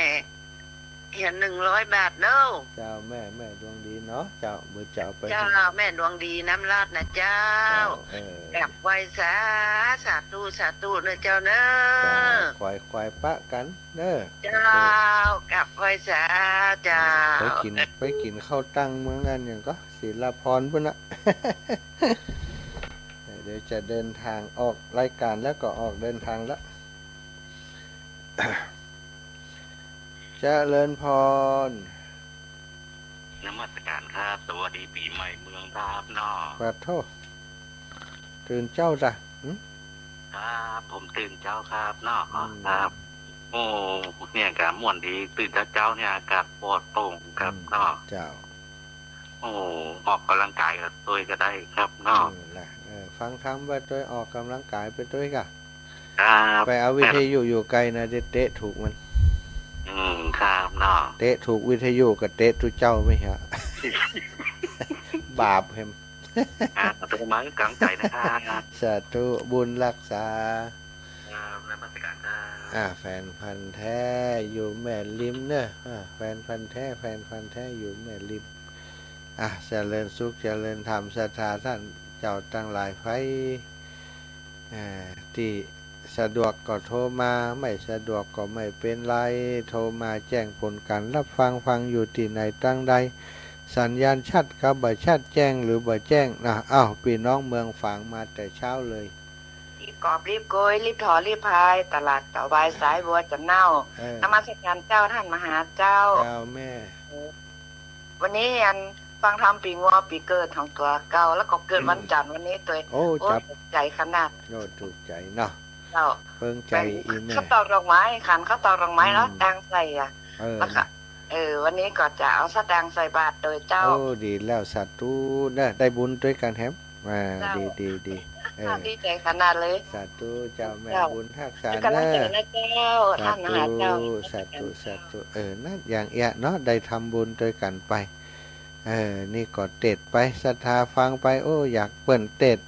เห็น100 บาทเด้อเจ้าแม่ดวงดีเนาะเจ้าเบอร์เจ้าไปเจ้าแม่ดวงดีน้ำลาดนะเจ้ากับไว้สาธุเนอะเจ้าเนอะควายปะกันเนอะเจ้ากับไว้สาเจ้าไปกินข้าวตั้งเมืองนั้นอย่างก็ศิลาพรพุ่นนะเดี๋ยวจะเดินทางออกรายการแล้วก็ออกเดินทางแล้วเจริญพรนมัสการครับสวัสดีปีใหม่เมืองครับนอขอโทษตื่นเจ้าจ้ะครับผมตื่นเจ้าครับนอครับโอ้เนี่ยกับม่วนดีตื่นเจ้าเนี่ยอากาศปลอดโปร่งครับนอเจ้าโอ้ออกกำลังกายกับตัวก็ได้ครับนอฟังธรรมไปด้วยออกกำลังกายไปด้วยกะไปเอาวิทยุอยู่ไกลนะเตะถูกมันครับเนาะเตะถูกวิทยุกับเตะทุเจ้าไม่ฮะ บาปเห็มตัวมันกลางใจนะครับสาธุบุญรักษาในมาตรการแฟนพันธ์แท้อยู่แม่ริมเนอะแฟนพันธ์แท้อยู่แม่ริมเจริญสุขเจริญธรรมศรัทธาท่านเจ้าตั้งหลายไฟที่สะดวกก็โทรมาไม่สะดวกก็ไม่เป็นไรโทรมาแจ้งผลการรับฟังอยู่ที่ไหนตั้งใดสัญญาณชัดครับบ่ชัดแจ้งหรือบ่แจ้งนะพี่น้องเมืองฝางมาแต่เช้าเลยรีบกอบรีบโกยรีบถอรีบพายตลาดต่อใบสายบัวจะเน่านมัสการเจ้าท่านมหาเจ้าแม่วันนี้อันฟังธรรมปีงัวปีเกิดของตัวเก่าแล้วก็เกิดวันจันทร์วันนี้ตัวจับใจขนาดถูกใจเนาะเพิ่งใจอีแม่ข้าวตอกดอกไม้ขันข้าวตอกดอกไม้แล้วแตงใส่แล้วก็วันนี้ก็จะเอาสแตงใส่บาตรโดยเจ้าดีแล้วสาธุได้บุญด้วยกันแฮมดีดีใจขนาดเลยสาธุเจ้าแม่บุญทักษานะเจ้าท่านมหาเจ้าสาธุนั่นอย่างเนาะได้ทำบุญด้วยกันไปนี่ก็เตดไปศรัทธาฟังไปอยากเปิ่นเตด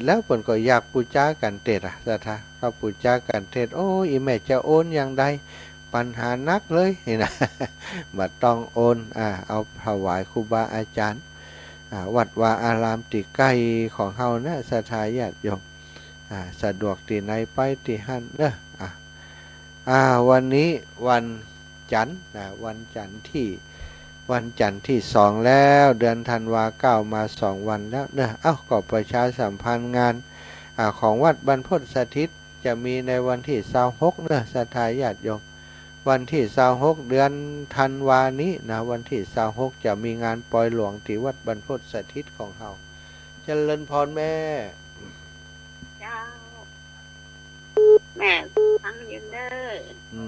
แล้วเปิ่นก็อยากปูจ้ากันเตดศรัทธาเขาปูจ้ากันเตดอีแม่จะโอนอย่างใดปัญหานักเลยนี่นะบัดต้องโอนเอาถวายครูบาอาจารย์วัดวาอารามติใกล้ของเฮานะศรัทธาญาติโยมสะดวกที่ไหนไปที่หั่นเด้อวันนี้วันจันทร์วันจันทร์ที่2แล้วเดือนธันวา9มา2วันแล้วเนอะก็ประชาสัมพันธ์งานของวัดบรรพตสถิตจะมีในวันที่26เนอะศรัทธาญาติโยมวันที่26เดือนธันวานี้นะวันที่26จะมีงานปล่อยหลวงที่วัดบรรพตสถิตของเฮาเจริญพรแม่เจ้าแม่ฟังอยู่เด้อ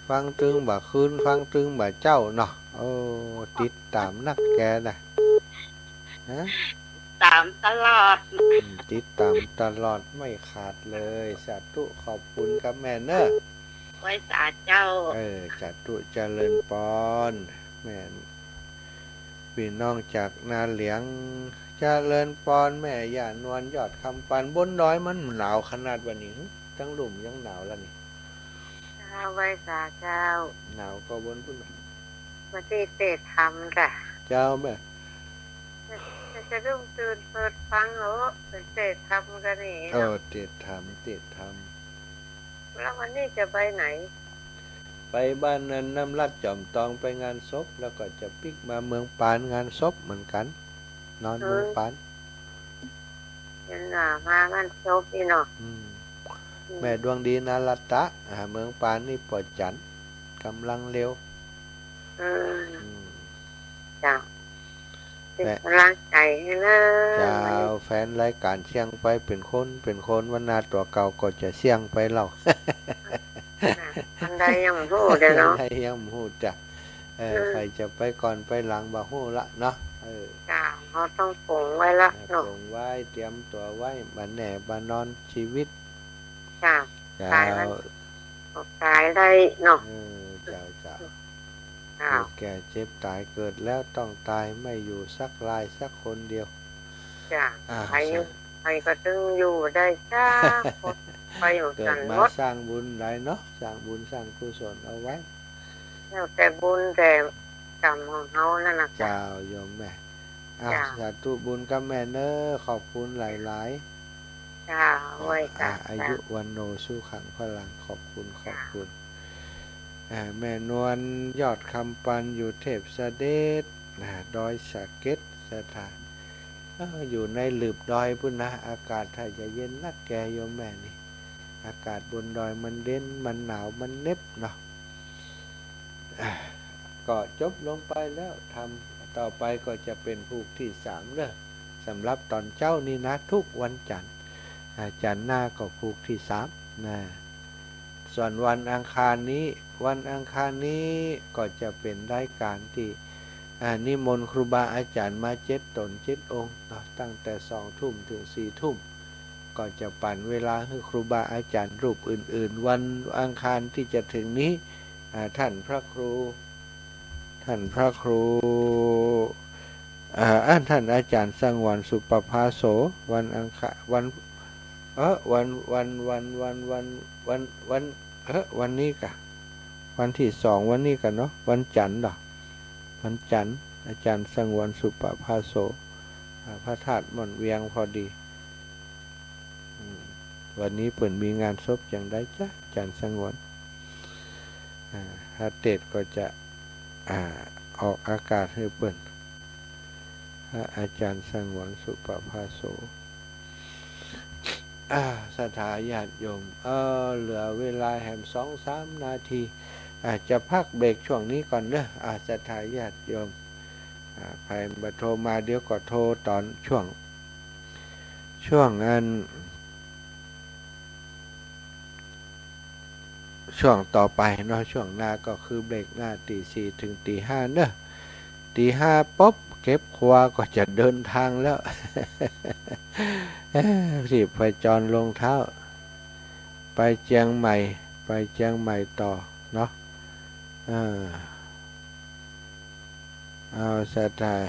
ฟังตึงบ่คืนฟังตึงบ่เจ้าเนาะติดตามนักแกนะตามตลอดติดตามตลอดไม่ขาดเลยสาธุขอบคุณครับแม่เนอะไว้สาเจ้าสาธุเจริญปอนแม่พี่น้องจากนาเหลียงเจริญปอนแม่ย่านวลยอดคำปันบนดอยมันหนาวขนาดวันนี้ทั้งหลุมยังหนาวแล้วนี่ไว้สาเจ้าหนาวก็บนพุ่น มาที่เตะทำจ้ะเจ้าแม่จะรุ่งตื่นเปิดฟังเหรอเป็นเตะทำกันนี่เออเนาะเต็ดทำแล้ววันนี้จะไปไหนไปบ้านนั้นน้ำลัดจอมตองไปงานศพแล้วก็จะปิกมาเมืองปานงานศพเหมือนกันนอนเออเมืองปานเห็นหน้ามากันโชคดีเนาะอืมอืมแม่ดวงดีนารัตตะเมืองปานนี่ปอดจันทร์กำลังเร็วอืมอืมจ้ะเป็นแม่กำลังใจให้นะจะวันนี้แฟนรายการเชียงไปเป็นคนวันนาตัวเก่าก็จะเสี่ยงไปเล่า นะมันได้ยังพูดเลยเนาะให้ยังหูจ้ะใครจะไปก่อนไปหลังบ่ฮู้ละเนาะจ้าเขาต้องปรุงไว้ละปเนาะลงไว้เตรียมตัวไว้บันแหน่บันนอนชีวิตจ้าเจ้าตายมันตายได้เนาะเจ้าจ้าเกิดแก่เจ็บตายเกิดแล้วต้องตายไม่อยู่สักรายสักคนเดียวจ้าอ่าใครใครก็ตึงอยู่ได้จ้าไปอยู่เกิสัดมานมดสร้างบุญหลายเนาะสร้างบุญสร้างกุศลเอาไว้แล้วแต่บุญแต่กรรมของเขานั่นแหละจ้าเจ้าโยมแม่จ้าสาธุบุญกับแม่เนอขอบคุณหลายจ้าไว้ๆจ้าอาจ้ายุวันโนสู้ขังพลังขอบคุณจ้าแม่นวลยอดคำปันอยู่เทพเสด็จดอยสะเก็ดสถานอยู่ในหลืบดอยพุ่นนะอากาศถ้าจะเย็นนักแกโยมแม่นี่อากาศบนดอยมันเด่นมันหนาวมันเน็บเนาะก็จบลงไปแล้วทำต่อไปก็จะเป็นผูกที่3เด้อสำหรับตอนเจ้านี่นะทุกวันจันทร์จันทร์หน้าก็ผูกที่3นะส่วนวันอังคารนี้ก็จะเป็นรายการที่นิมนต์ครูบาอาจารย์มา7 ตน 7 องค์เนาะตั้งแต่2 ทุ่มถึง4 ทุ่มก็จะปั่นเวลาให้ครูบาอาจารย์รูปอื่นๆวันอังคารที่จะถึงนี้ท่านพระครูท่านอาจารย์สังวรสุปภาโสวันอังคารวันนี้กะวันที่2วันนี้กันเนาะวันจันทร์ดอกวันจันทร์อาจารย์สังวรสุปภาโสพระธาตุม่อนเวียงพอดีวันนี้เปิ่นมีงานศพอย่างไรจ้ะอาจารย์สังวรถ้าเตดก็จะออกอากาศให้เปิ่นอาจารย์สังวรสุปภาโสสถาญาติโยมเหลือเวลาแหม2-3 นาทีจะพักเบรกช่วงนี้ก่อนเนอะสถาญาติโยมใครมาโทรมาเดี๋ยวก็โทรตอนช่วงช่วงต่อไปเนาะช่วงหน้าก็คือเบรกหน้าตี 4 ถึงตี 5เนอะตี 5ปุ๊บเก็บครัวก็จะเดินทางแล้วรีบไปจรลงเท้าไปเชียงใหม่ต่อเนาะเอาสถาน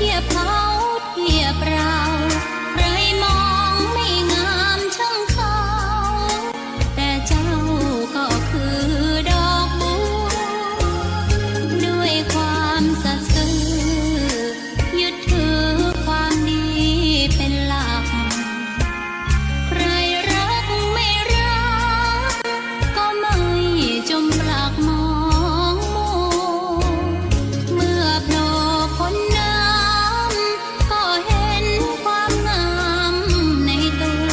เทียบเขาเทียบเราไรมองไม่งามช่างเขาแต่เจ้าก็คือดอกบัวด้วยความสัตย์ซื่อยึดถือความดีเป็นหลักใครรักไม่รักก็ไม่จมปลักมองมัวเมื่อโผล่พ้นน้ำก็เห็นความงามในตัว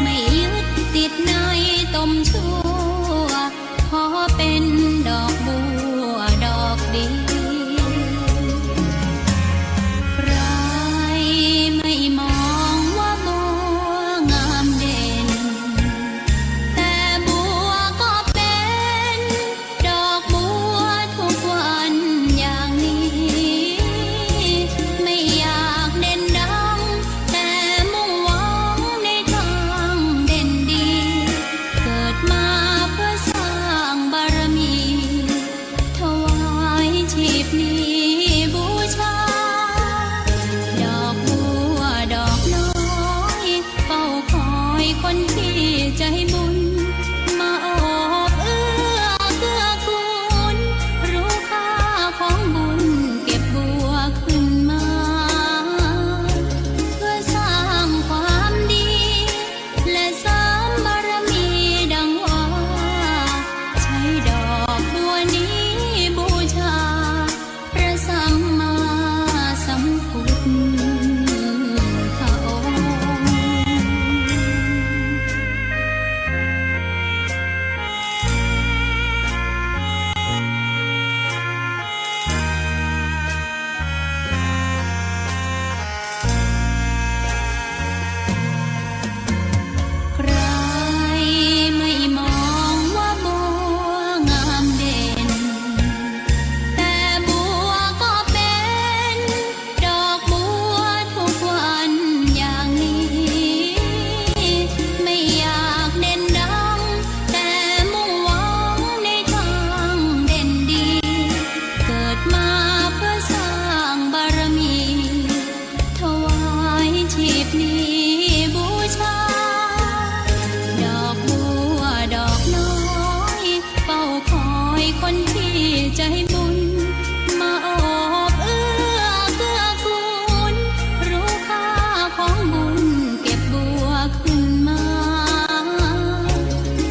ไม่ยึดติดในตมชั่วขอเป็นดอกบัวดอกเดียวใครไม่มองว่าบัวงามเด่นแต่บัวก็เป็นดอกบัวทุกวันอย่างนี้ไม่อยากเด่นดังแต่มุ่งหวังในทางเด่นดีเกิดมาเพื่อสร้างบารมีถวายชีพนี้บูชาดอกบัวดอกน้อยเฝ้าคอยคนที่ใจบุญมาโอบเอื้อเกื้อกูลรู้ค่าของบุญเก็บบัวขึ้นมาเพื่อสร้างความดีและเสริมบารมีดังว่าใช้ดอกบัวนี้บูชาพระสัมมาสัมพุทธองค์ ใครไม่มองว่าบัวงามเด่นแต่บัวก็เป็นดอกบัวทุกวันอย่างนี้ไม่อยากเด่นดังแต่มุ่งหวังในทางเด่นดีเกิดมาเพื่อสร้างบารมีถวายชีพนี้บูชาดอกบัวดอกน้อยเฝ้าคอยคนที่ใจบุญมาโอบเอื้อเกื้อกูลรู้ค่าของบุญเก็บบัวขึ้นมา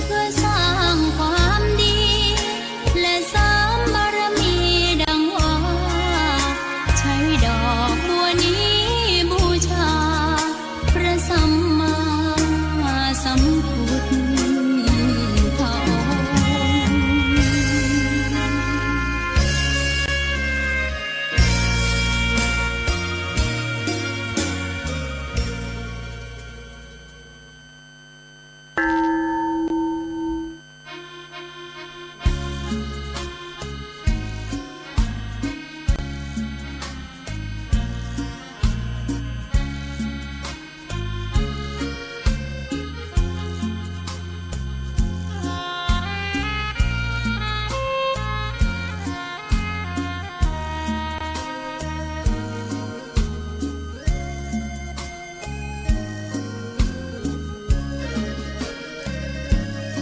เพื่อสร้างความดีและเสริมบารมีดังว่าใช้ดอกบัวนี้บูชาพระสัมมาสัมพุทธองค์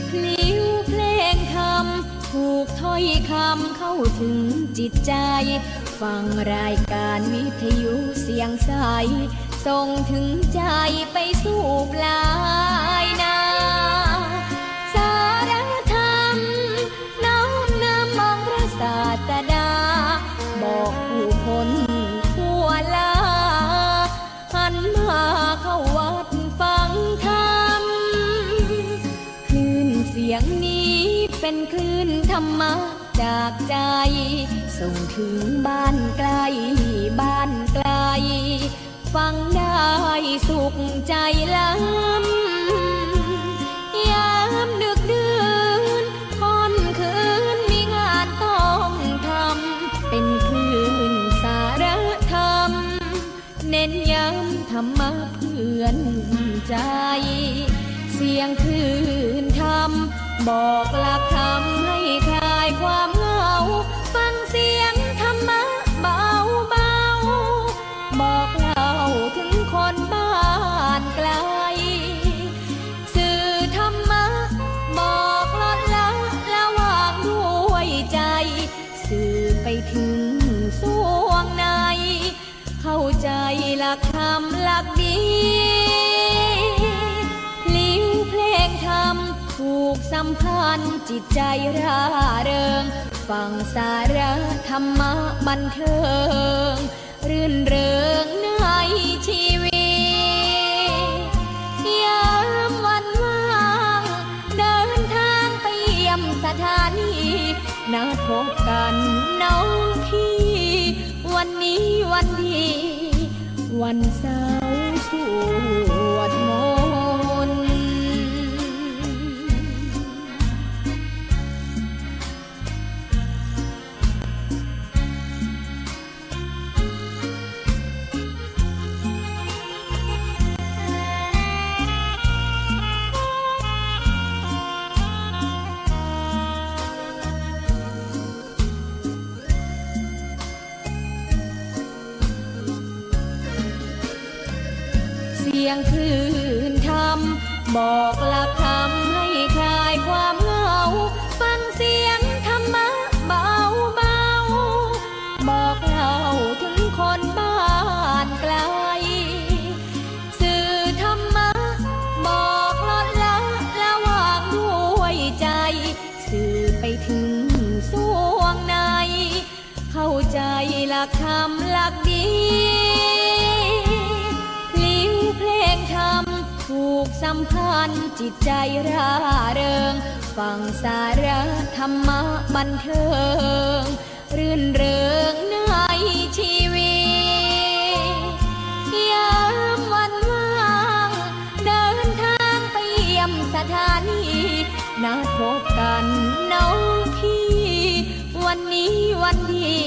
พลิ้วเพลงคำถูกถ้อยคำเข้าถึงจิตใจ ฟังรายการวิทยุเสียงใสส่งถึงใจไปสู่ปลายนา สารธรรมน้อมนำมองพระศาสดา บอกผู้คนทั่วลาหันมาเข้าวัดฟังธรรม คลื่นเสียงนี้เป็นคลื่นธรรมะจากใจ ส่งถึงบ้านไกลบ้านไกล ฟังได้สุขใจล้ำยามดึกดื่นค่ำคืนมีงานต้องทำเป็นคลื่นสารธรรม เน้นย้ำธรรมะเพื่อนใจ เสียงคลื่นธรรมบอกหลักธรรมให้คลายความเหงา ฟังเสียงธรรมะเบา เข้าใจหลักธรรมหลักดีลิ้วเพลงธรรมถูกสัมพันธ์จิตใจร่าเริงฟังสาระธรรมะบันเทิงรื่นเริงในชีวิตยามวันว่างเดินทางไปเยี่ยมสถานีนัดพบกันน้องพี่วันนี้วันดีวันเสาร์สวดมนต์เสียงคลื่นธรรมบอกหลักธรรมให้คลายความเหงาฟังเสียงธรรมะเบาเบาบอกเล่าถึงคนบ้านไกลสื่อธรรมะบอกลดละละวางด้วยใจสื่อไปถึงสวงในเข้าใจหลักธรรมหลักดีธรรมถูกสัมพันธ์จิตใจร่าเริงฟังสาระธรรมะบันเทิงรื่นเริงในชีวิตยามวันว่างเดินทางไปเยี่ยมสถานีนัดพบกันน้องพี่วันนี้วันดี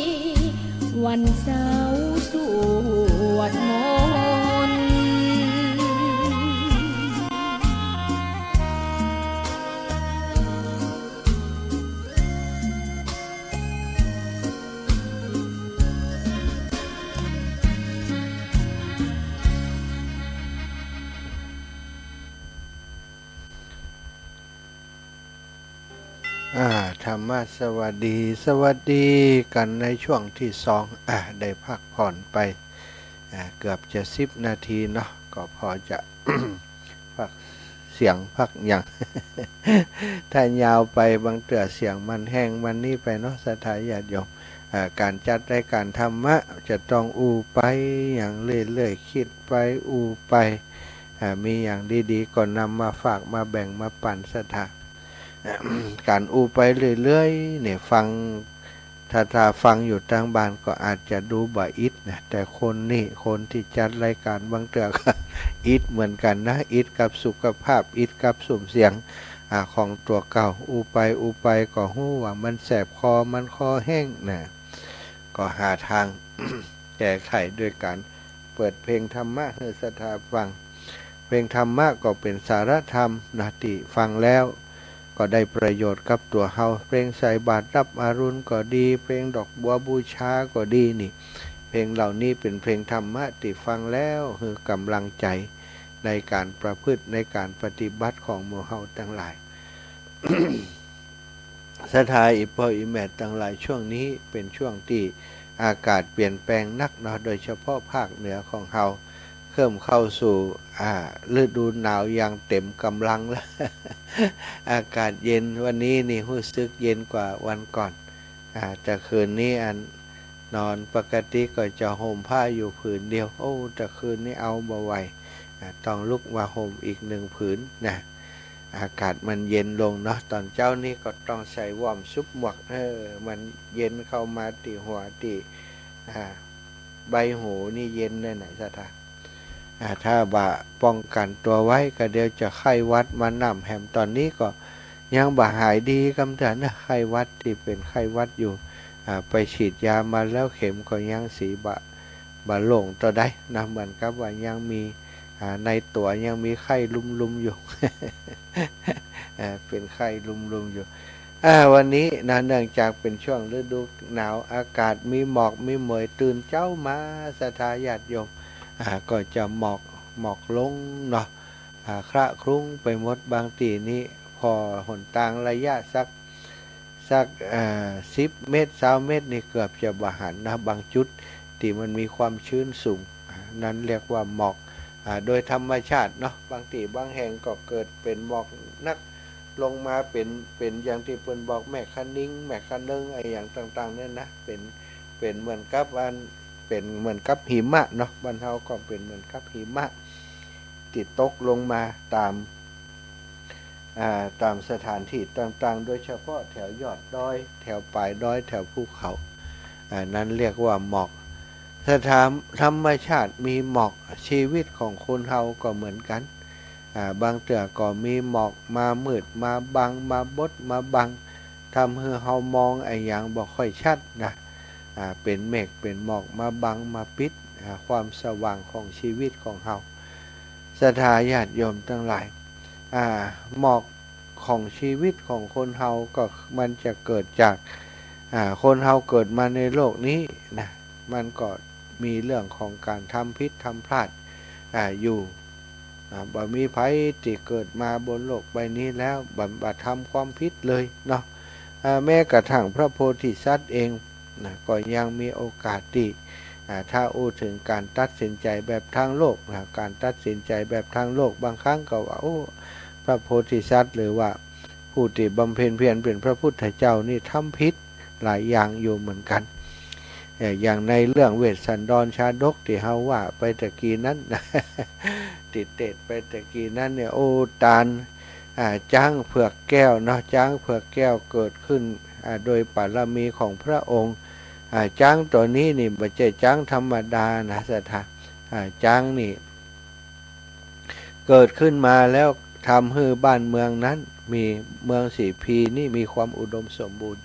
วันเสาร์สวดมนต์ธรรมะสวัสดีกันในช่วงที่สองได้พักผ่อนไปเกือบจะ10 นาทีเนาะก็พอจะ พักเสียงพักอย่าง ถ้ายาวไปบางเตือเสียงมันแห้งมันนี่ไปเนาะสถาญาติโยมการจัดรายการธรรมะจะต้องไปอย่างเรื่อยๆคิดไปไปมีอย่างดีๆก็นำมาฝากมาแบ่งมาปั่นสถาการไปเรื่อยๆเนี่ยฟังถ้าฟังอยู่ทางบ้านก็อาจจะดูบ่อิดนะแต่คนที่จัดรายการบางเตือก็อิดเหมือนกันนะอิดกับสุขภาพอิดกับสุ่มเสียงของตัวเก่าไปก็หู้ว่ามันแสบคอมันคอแห้งนะก็หาทาง แก้ไขด้วยการเปิดเพลงธรรมะให้ศรัทธาฟังเพลงธรรมะก็เป็นสารธรรมนะที่ฟังแล้วก็ได้ประโยชน์กับตัวเฮาเพลงใส่บาตรรับอรุณก็ดีเพลงดอกบัวบูชาก็ดีนี่เพลงเหล่านี้เป็นเพลงธรรมะที่ฟังแล้วคือกำลังใจในการประพฤติในการปฏิบัติของหมู่เฮาทั้งหลาย ศรัทธาอีพ่ออีแม่ทั้งหลายช่วงนี้เป็นช่วงที่อากาศเปลี่ยนแปลงนักเนาะโดยเฉพาะภาคเหนือของเฮาเริ่มเข้าสู่ฤดูหนาวอย่างเต็มกำลังแล้ว อากาศเย็นวันนี้นี่รู้สึกเย็นกว่าวันก่อนแต่คืนนี้นอนปกติก็จะห่มผ้าอยู่ผืนเดียวแต่คืนนี้เอาบ่ไหวต้องลุกมาห่มอีก1 ผืนนะอากาศมันเย็นลงเนาะตอนเจ้านี่ก็ต้องใส่วอร์มซุปหมวกมันเย็นเข้ามาตีหัวตีใบหูนี่เย็นเลยไหนสัตว์ถ้าบ่ป้องกันตัวไว้ก็เดี๋ยวจะไข้หวัดมานำแหมตอนนี้ก็ยังบ่หายดีกำเถื่อนนะไข้หวัดที่เป็นไข้หวัดอยู่ไปฉีดยามาแล้วเข็มก็ยังสีบะหลงตัวได้นะเหมือนกับว่ายังมีในตัวยังมีไข้ลุ่มๆอยู่ เป็นไข้ลุ่มๆอยู่วันนี้นะเนื่องจากเป็นช่วงฤดูหนาวอากาศมีหมอกมีหมอยตื่นเจ้ามาศรัทธาญาติโยมก็จะหมอกลงเนาะคระคลุ้งไปหมดบางทีนี้พอหนทางระยะสัก10 เมตร20 เมตรนี่เกือบจะบ่หันนะบางจุด ที่มันมีความชื้นสูงนั้นเรียกว่าหมอกโดยธรรมชาติเนาะบางที่บางแห่งก็เกิดเป็นหมอกนักลงมาเป็นอย่างที่เพิ่นบอกแม่คะนิ้งแม่คะนึงไอ้อย่างต่างๆเนี่ยนะเป็นเหมือนกับอันเป็นเหมือนกับหิมะเนาะบ้านเฮาก็เป็นเหมือนกับหิมะติดตกลงมาตามสถานที่ต่างๆโดยเฉพาะแถวยอดดอยแถวปลายดอยแถวภูเขานั้นเรียกว่าหมอกสถานธรรมชาติมีหมอกชีวิตของคนเฮาก็เหมือนกันบางเตือก็มีหมอกมามืดมาบังมาบดมาบังทำให้เฮามองไอ้อย่างบ่ค่อยชัดนะเป็นเมฆเป็นหมอกมาบังมาปิดความสว่างของชีวิตของเฮาศรัทธาญาติโยมทั้งหลายหมอกของชีวิตของคนเฮาก็มันจะเกิดจากคนเฮาเกิดมาในโลกนี้นะมันก็มีเรื่องของการทำผิดทำพลาดอยู่บ่มีไผที่เกิดมาบนโลกใบนี้แล้วบ่ทำความผิดเลยเนาะแม้กระทั่งพระโพธิสัตว์เองนะก็ยังมีโอกาสที่ถ้าอู้ถึงการตัดสินใจแบบทางโลกนะการตัดสินใจแบบทางโลกบางครั้งก็ว่าพระโพธิสัตว์หรือว่าผู้ที่บำเพ็ญเพียรเป็นพระพุทธเจ้านี่ทำผิดหลายอย่างอยู่เหมือนกันอย่างในเรื่องเวสสันดรชาดกที่เฮาว่าไปตะกี้นั้น ติดเตดไปตะกี้นั้นเนี่ยตาลจ้างเผือกแก้วเนาะจ้างเผือกแก้วเกิดขึ้นโดยบารมีของพระองค์จ้างตัวนี้นี่ไม่ใช่จ้างธรรมดานะสัทธาจ้างนี่เกิดขึ้นมาแล้วทำให้บ้านเมืองนั้นมีเมืองสีพีนี่มีความอุดมสมบูรณ์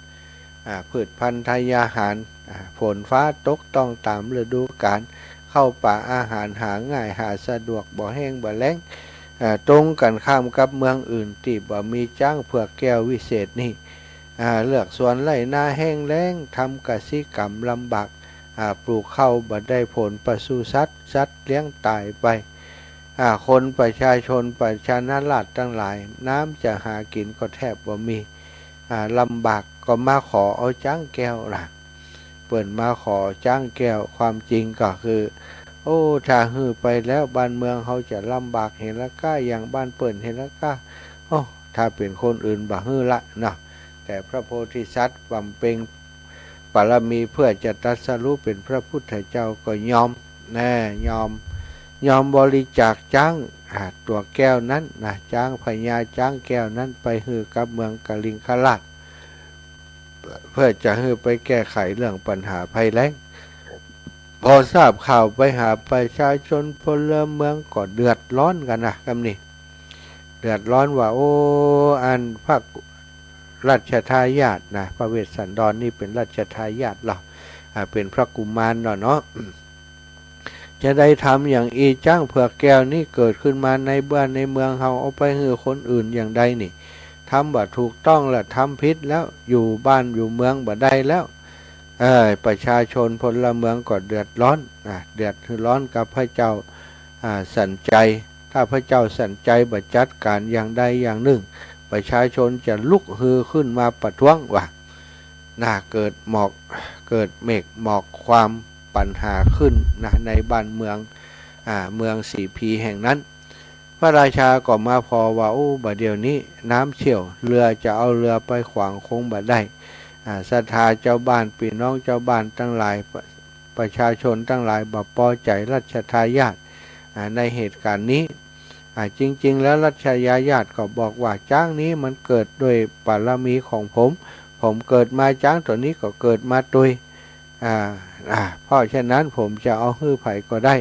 พืชพันธุ์ทายาหารฝนฟ้าตกต้องตามฤดูกาลเข้าป่าอาหารหาง่ายหาสะดวกบ่แห้งบ่แล้งตรงกันข้ามกับเมืองอื่นที่บ่มีจ้างเผือกแก้ววิเศษนี่เลือกสวนไร่นาแห้งแล้งทำกสิกรรมลำบากปลูกข้าวบ่ได้ผลปศุสัตว์เลี้ยงตายไปคนประชาชนประชานาราษฎร์ทั้งหลายน้ำจะหากินก็แทบบ่มีลำบากก็มาขอเอาจ้างแก้วล่ะเปิ่นมาขอจ้างแก้วความจริงก็คือถ้าฮือไปแล้วบ้านเมืองเขาจะลำบากเห็นละก้าอย่างบ้านเปิ่นเห็นละก้าถ้าเป็นคนอื่นบ่ฮือละเนาะแต่พระโพธิสัตว์บำเพ็ญบารมีเพื่อจะตรัสรู้เป็นพระพุทธเจ้าก็ยอมบริจาคจ้างตัวแก้วนั้นนะจ้างพญาจ้างแก้วนั้นไปฮือกับเมืองกลิงคราชเพื่อจะฮือไปแก้ไขเรื่องปัญหาภัยแล้งพอทราบข่าวไปหาประชาชนพลเมืองก็เดือดร้อนกันนะคำนี้เดือดร้อนว่าอันพระราชทายาทนะพระเวสสันดรนี่เป็นราชทายาทเราเป็นพระกุมารเนาะจะได้ทำอย่างอีจ้างเผือกแก้วนี่เกิดขึ้นมาในบ้านในเมืองเฮาเอาไปให้คนอื่นอย่างใดนี่ทำบ่ถูกต้องแล้วทำผิดแล้วอยู่บ้านอยู่เมืองบ่ได้แล้วประชาชนพลเมืองก็เดือดร้อนเดือดร้อนกับพระเจ้าสันใจถ้าพระเจ้าสันใจบ่จัดการอย่างใดอย่างหนึ่งประชาชนจะลุกฮือขึ้นมาประท้วงว่าเกิดหมอกเกิดเมฆหมอกความปัญหาขึ้นในบ้านเมืองสีพีแห่งนั้นพระราชาก็มาพอว่าบัดเดี๋ยวนี้น้ำเชี่ยวเรือจะเอาเรือไปขวางคงบ่ได้ศรัทธาเจ้าบ้านพี่น้องเจ้าบ้านทั้งหลายประชาชนทั้งหลายบ่พอใจรัชทายาทในเหตุการณ์นี้จริงๆแล้วรัชทายาทก็บอกว่าจ้างนี้มันเกิดโดยบารมีของผมเกิดมาจ้างตัวนี้ก็เกิดมาโดยเพราะฉะนั้นผมจะเอาฮื้อไผก็ได้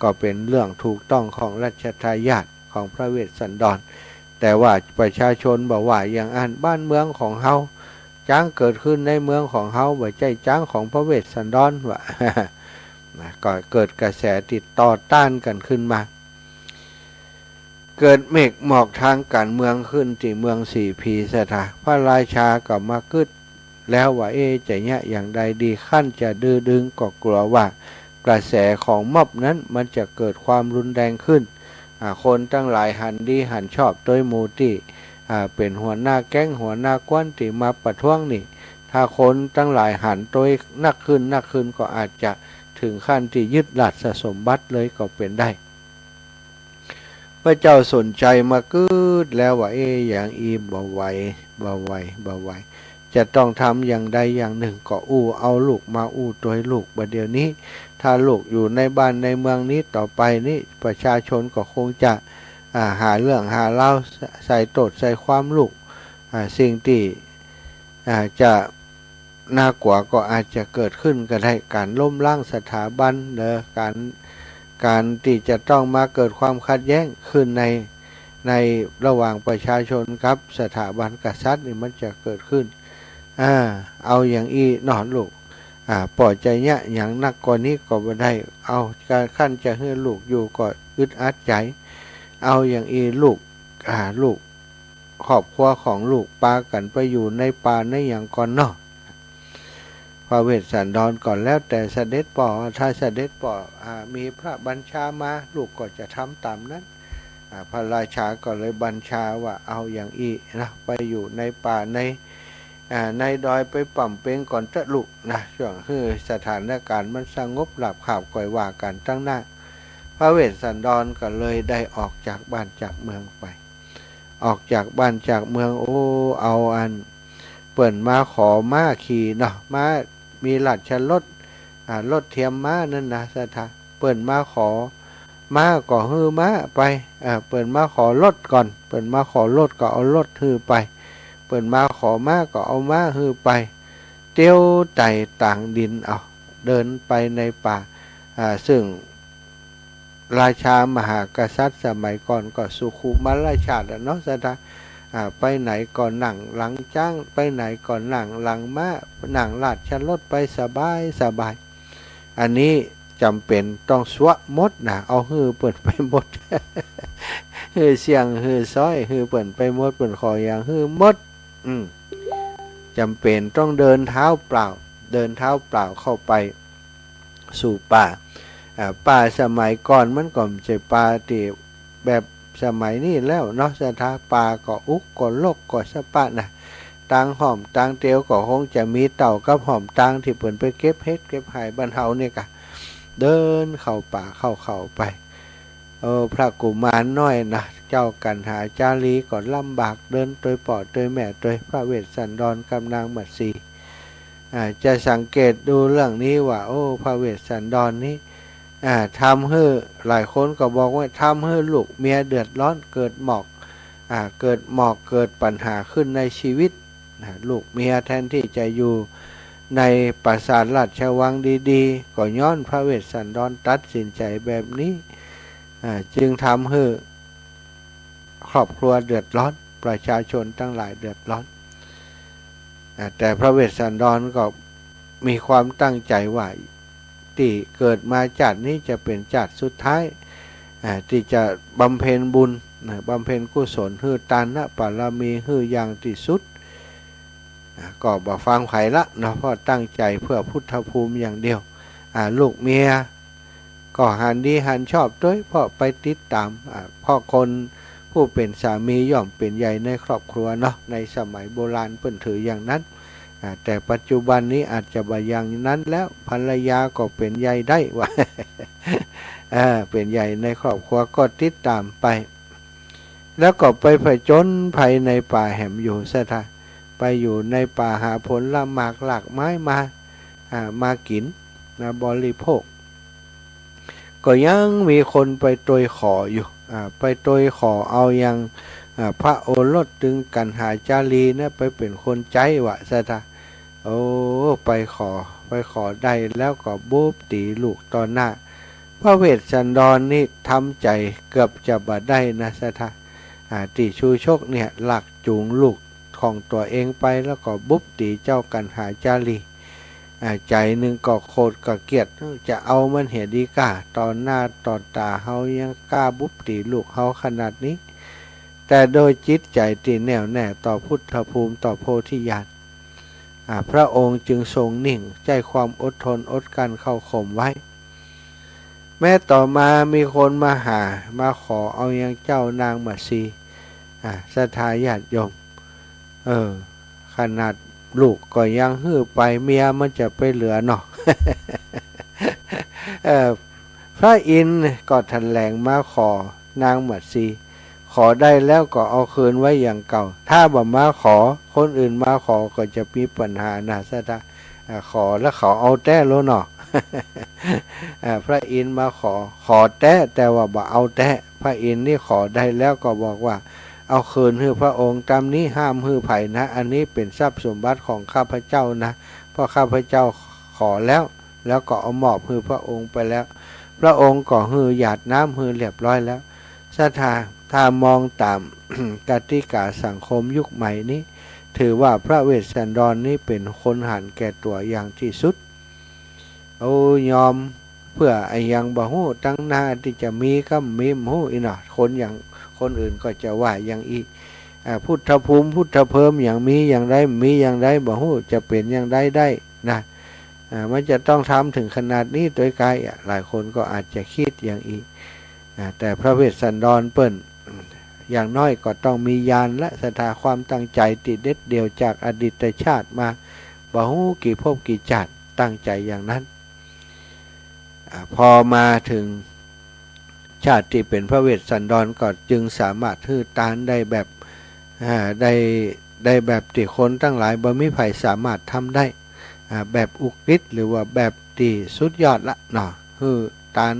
ก็เป็นเรื่องถูกต้องของรัชทายาทของพระเวสสันดรแต่ว่าประชาชนบอกว่าอย่างบ้านเมืองของเฮาจ้างเกิดขึ้นในเมืองของเฮาบ่ใช่จ้างของพระเวสสันดรว่า ก็เกิดกระแสติดต่อต้านกันขึ้นมาเกิดเมฆหมอกทางการเมืองขึ้นที่เมืองสีพีสถาพระราชาก็มากึดแล้วว่าจะเนี่ยอย่างใดดีขั้นจะดื้อดึงก็กลัวว่ากระแสของม็อบนั้นมันจะเกิดความรุนแรงขึ้นคนตั้งหลายหันดีหันชอบโดยมูตี้เป็นหัวหน้าแก๊งหัวหน้ากวนที่มาประท้วงนี่ถ้าคนตั้งหลายหันโดยนักขึ้นก็อาจจะถ ถึงขั้นที่ยึดราชสมบัติเลยก็เป็นได้พระเจ้าสนใจมากึดแล้วว่าอย่างอีบ่ไหวจะต้องทำอย่างใดอย่างหนึ่งก็เอาลูกมาตัวให้ลูกบัดเดี๋ยวนี้ถ้าลูกอยู่ในบ้านในเมืองนี้ต่อไปนี้ประชาชนก็คงจะหาเรื่องหาเล่าใส่โทษใส่ความลูกสิ่งที่จะน่ากลัวก็อาจจะเกิดขึ้นก็ได้การล้มล้างสถาบันการที่จะต้องมาเกิดความขัดแย้งขึ้นในระหว่างประชาชนครับสถาบันกษัตริย์นี่มันจะเกิดขึ้นเอาอย่างนอนลูกปล่อยใจเนี่ยอย่างนักกว่านี้ก็ไม่ได้เอาการขั้นจะให้ลูกอยู่ก็อึดอัดใจเอาอย่างลูกครอบครัวของลูกปากันไปอยู่ในป่าในอย่างก่อนเนาะพระเวสสันดรก่อนแล้วแต่เสด็จป่อถ้าเสด็จป่อมีพระบัญชามาลูกก็จะทำตามนั้นพระราชาก็เลยบัญชาว่าเอาอย่างนะไปอยู่ในป่าในดอยไปปั่มเป้งก่อนจะลูกนะช่วงคือสถานการณ์มันสงบหลับข่าวก่อยว่ากันตั้งหน้าพระเวสสันดรก็เลยได้ออกจากบ้านจากเมืองไปออกจากบ้านจากเมืองเอาเปิ่นมาขอม้าขี่เนาะม้ามีราชรถรถเทียมม้านั่นนะสถาเปิ่นมาขอม้าก็ฮือม้าไปเปิ่นมาขอรถก่อนเปิ่นมาขอรถก็เอารถฮือไปเปิ่นมาขอม้าก็เอาม้าฮือไปเตี้ยวไต่ต่างดินเดินไปในป่าซึ่งราชามหากษัตริย์สมัยก่อนก็สุขุมราชาติเนาะสถาไปไหนก่อนหนังหลังจ้างไปไหนก่อนหนังหลังม้าหนังลาดชันรถไปสบายอันนี้จำเป็นต้องสวะมดนะเอาฮือเปิดไปหมด ฮือเสียงฮือซ้อยฮือเปิดไปหมดเปิดคออย่างฮือมดจำเป็นต้องเดินเท้าเปล่าเข้าไปสู่ป่าสมัยก่อนมันก็ไม่ใช่ป่าที่แบบสมัยนี้แล้วเนาะสถาป่าก็อุกก็ลกก็สะปะนะตางหอมตางเตียวก็คงจะมีเต่ากับหอมตางที่เปิ่นไปเก็บเฮ็ดเก็บหายบรรเทาเนี่ยกะเดินเข้าป่าเข้าไปพระกุมารน้อยนะเจ้ากันหาจารีก็ลำบากเดินโดยปอดโดยแม่โดยพระเวสสันดรกำนางมัตสีจะสังเกตดูเรื่องนี้ว่าพระเวสสันดรนี้ทำให้หลายคนก็บอกว่าทำให้ลูกเมียเดือดร้อนเกิดหมอกเกิดปัญหาขึ้นในชีวิตลูกเมียแทนที่จะอยู่ในปราสาทราชวังดีๆก็ย้อนพระเวสสันดรตัดสินใจแบบนี้จึงทำให้ครอบครัวเดือดร้อนประชาชนทั้งหลายเดือดร้อนแต่พระเวสสันดรก็มีความตั้งใจว่าที่เกิดมาชาตินี้จะเป็นชาติสุดท้ายที่จะบำเพ็ญบุญบำเพ็ญกุศลฮือตานะปารมีฮืออย่างที่สุดก็บอกฟังไผ่ละเนาะเพราะตั้งใจเพื่อพุทธภูมิอย่างเดียวลูกเมียก็หันดีหันชอบด้วยเพราะไปติดตามพ่อคนผู้เป็นสามีย่อมเป็นใหญ่ในครอบครัวเนาะในสมัยโบราณเพิ่นถืออย่างนั้นแต่ปัจจุบันนี้อาจจะบ่อย่างนั้นแล้วภรรยาก็เป็นใหญ่ได้ว่า เป็นใหญ่ในครอบครัวก็ติดตามไปแล้วก็ไปผจญภัยในป่าแหมอยู่ซะท่าไปอยู่ในป่าหาผลละหมากหลากไม้มากินบริโภคก็ยังมีคนไปโตยขออยู่ไปโตยขอเอายังพระโอรสตึงกันหาจารีนะไปเป็นคนใจวะซะท่าไปขอได้แล้วก็บูบตีลูกตอนหน้าพระเวสสันดรนี่ทำใจเกือบจะบ่ได้นะสถาตีชูชกเนี่ยหลักจูงลูกของตัวเองไปแล้วก็บุบตีเจ้ากันหาจารีใจหนึ่งก็โคตรก็เกลียดจะเอามันเหียดีกาตอนหน้าตอนตาเฮายังกล้าบุบตีลูกเฮาขนาดนี้แต่โดยจิตใจที่แน่วแน่ต่อพุทธภูมิต่อโพธิญาณพระองค์จึงทรงนิ่งใจความอดทนอดกันเข้าข่มไว้แม้ต่อมามีคนมาขอเอายังเจ้านางมัตสีศรัทธาญาติโยมขนาดลูกก็ยังฮื้อไปเมียมันจะไปเหลือเนาะ เอ่อพระอินทร์ก็ทันแหลงมาขอนางหมัดซีขอได้แล้วก็เอาคืนไว้อย่างเก่าถ้าบ่มาขอคนอื่นมาขอก็จะมีปัญหานะซะถ้าขอแล้วเขาเอาแต่โลเนาะ พระอินทร์มาขอแต่ว่าบ่เอาแต่พระอินทร์นี่ขอได้แล้วก็บอกว่าเอาคืนให้พระองค์ตามนี้ห้ามให้ไผ่นะอันนี้เป็นทรัพย์สมบัติของข้าพเจ้านะเพราะข้าพเจ้าขอแล้วก็เอามอบให้พระองค์ไปแล้วพระองค์ก็ให้หยาดน้ำให้เรียบร้อยแล้วถ้ามองตาม กติกาสังคมยุคใหม่นี้ถือว่าพระเวสสันดรนี้เป็นคนหันแก่ตัวอย่างที่สุดเอายอมเพื่อไอ้ยังบ่ฮู้ตั้งหน้าที่จะมีก็มีฮู้อีน่ะคนอย่างคนอื่นก็จะว่าอย่างอีกพุทธภูมิพุทธเพิ่มอย่างมีอย่างไรมีอย่างไรบ่ฮู้จะเป็นอย่างไรได้นะมันจะต้องทำถึงขนาดนี้โดยกายหลายคนก็อาจจะคิดอย่างอีกแต่พระเวสสันดรเปิ้นอย่างน้อยก็ต้องมีญาณและศรัทธาความตั้งใจติดเด็ดเดียวจากอดีตชาติมาบ่ฮู้กี่ภพกี่ชาติตั้งใจอย่างนั้นพอมาถึงชาติที่เป็นพระเวสสันดรก็จึงสามารถทื่อตานได้แบบได้แบบที่คนตั้งหลายบ่มีไผสามารถทำได้แบบอุกฤษหรือว่าแบบที่สุดยอดละเนาะคือตาน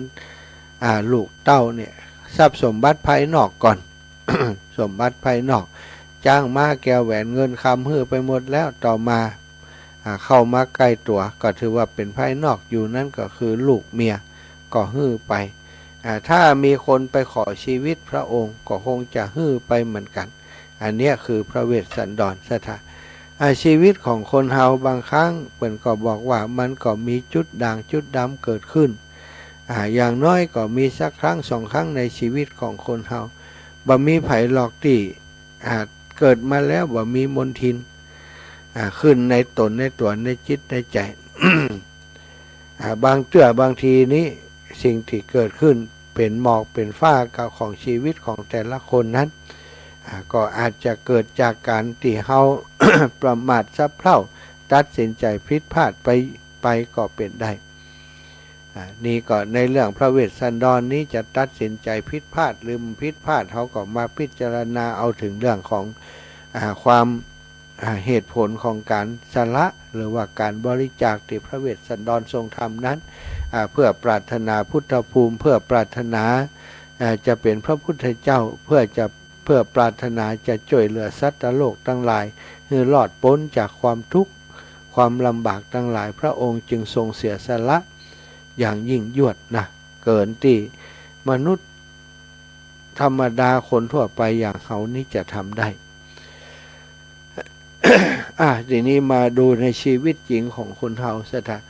ลูกเต้าเนี่ยทรัพย์สมบัติภายนอกก่อน สมบัติภายนอกจ้างมาแก้วแหวนเงินคำฮื้อไปหมดแล้วต่อมาเข้ามาใกล้ตัวก็ถือว่าเป็นภายนอกอยู่นั่นก็คือลูกเมียก็ฮื้อไปถ้ามีคนไปขอชีวิตพระองค์ก็คงจะฮื้อไปเหมือนกันอันนี้คือพระเวสสันดรสถานชีวิตของคนเฮาบางครั้งเพิ่นก็บอกว่ามันก็มีจุดด่างจุดดำเกิดขึ้นอย่างน้อยก็มีสักครั้งสองครั้งในชีวิตของคนเฮาบ่มีไผหลอกที่เกิดมาแล้วบ่มีมนทินขึ้นในตนในตัวในจิตในใจ บางทีนี้สิ่งที่เกิดขึ้นเป็นหมอกเป็นฝ้ากับของชีวิตของแต่ละคนนั้นก็อาจจะเกิดจากการที่เฮา ประมาทสับเพร่าตัดสินใจผิดพลาดไปก็เป็นได้นี่ก็ในเรื่องพระเวสสันดรนี้จะตัดสินใจผิดพลาดหรือผิดพลาดเขาก็มาพิจารณาเอาถึงเรื่องของความเหตุผลของการสละหรือว่าการบริจาคที่พระเวสสันดรทรงทำนั้นเพื่อปรารถนาพุทธภูมิเพื่อปรารถนาจะเป็นพระพุทธเจ้าเพื่อปรารถนาจะช่วยเหลือสัตว์โลกทั้งหลายให้รอดพ้นจากความทุกข์ความลำบากทั้งหลายพระองค์จึงทรงเสียสละอย่างยิ่งยวดนะเกินที่มนุษย์ธรรมดาคนทั่วไปอย่างเขานี่จะทำได้ ทีนี้มาดูในชีวิตจริงของคนเฮาซะเถอะ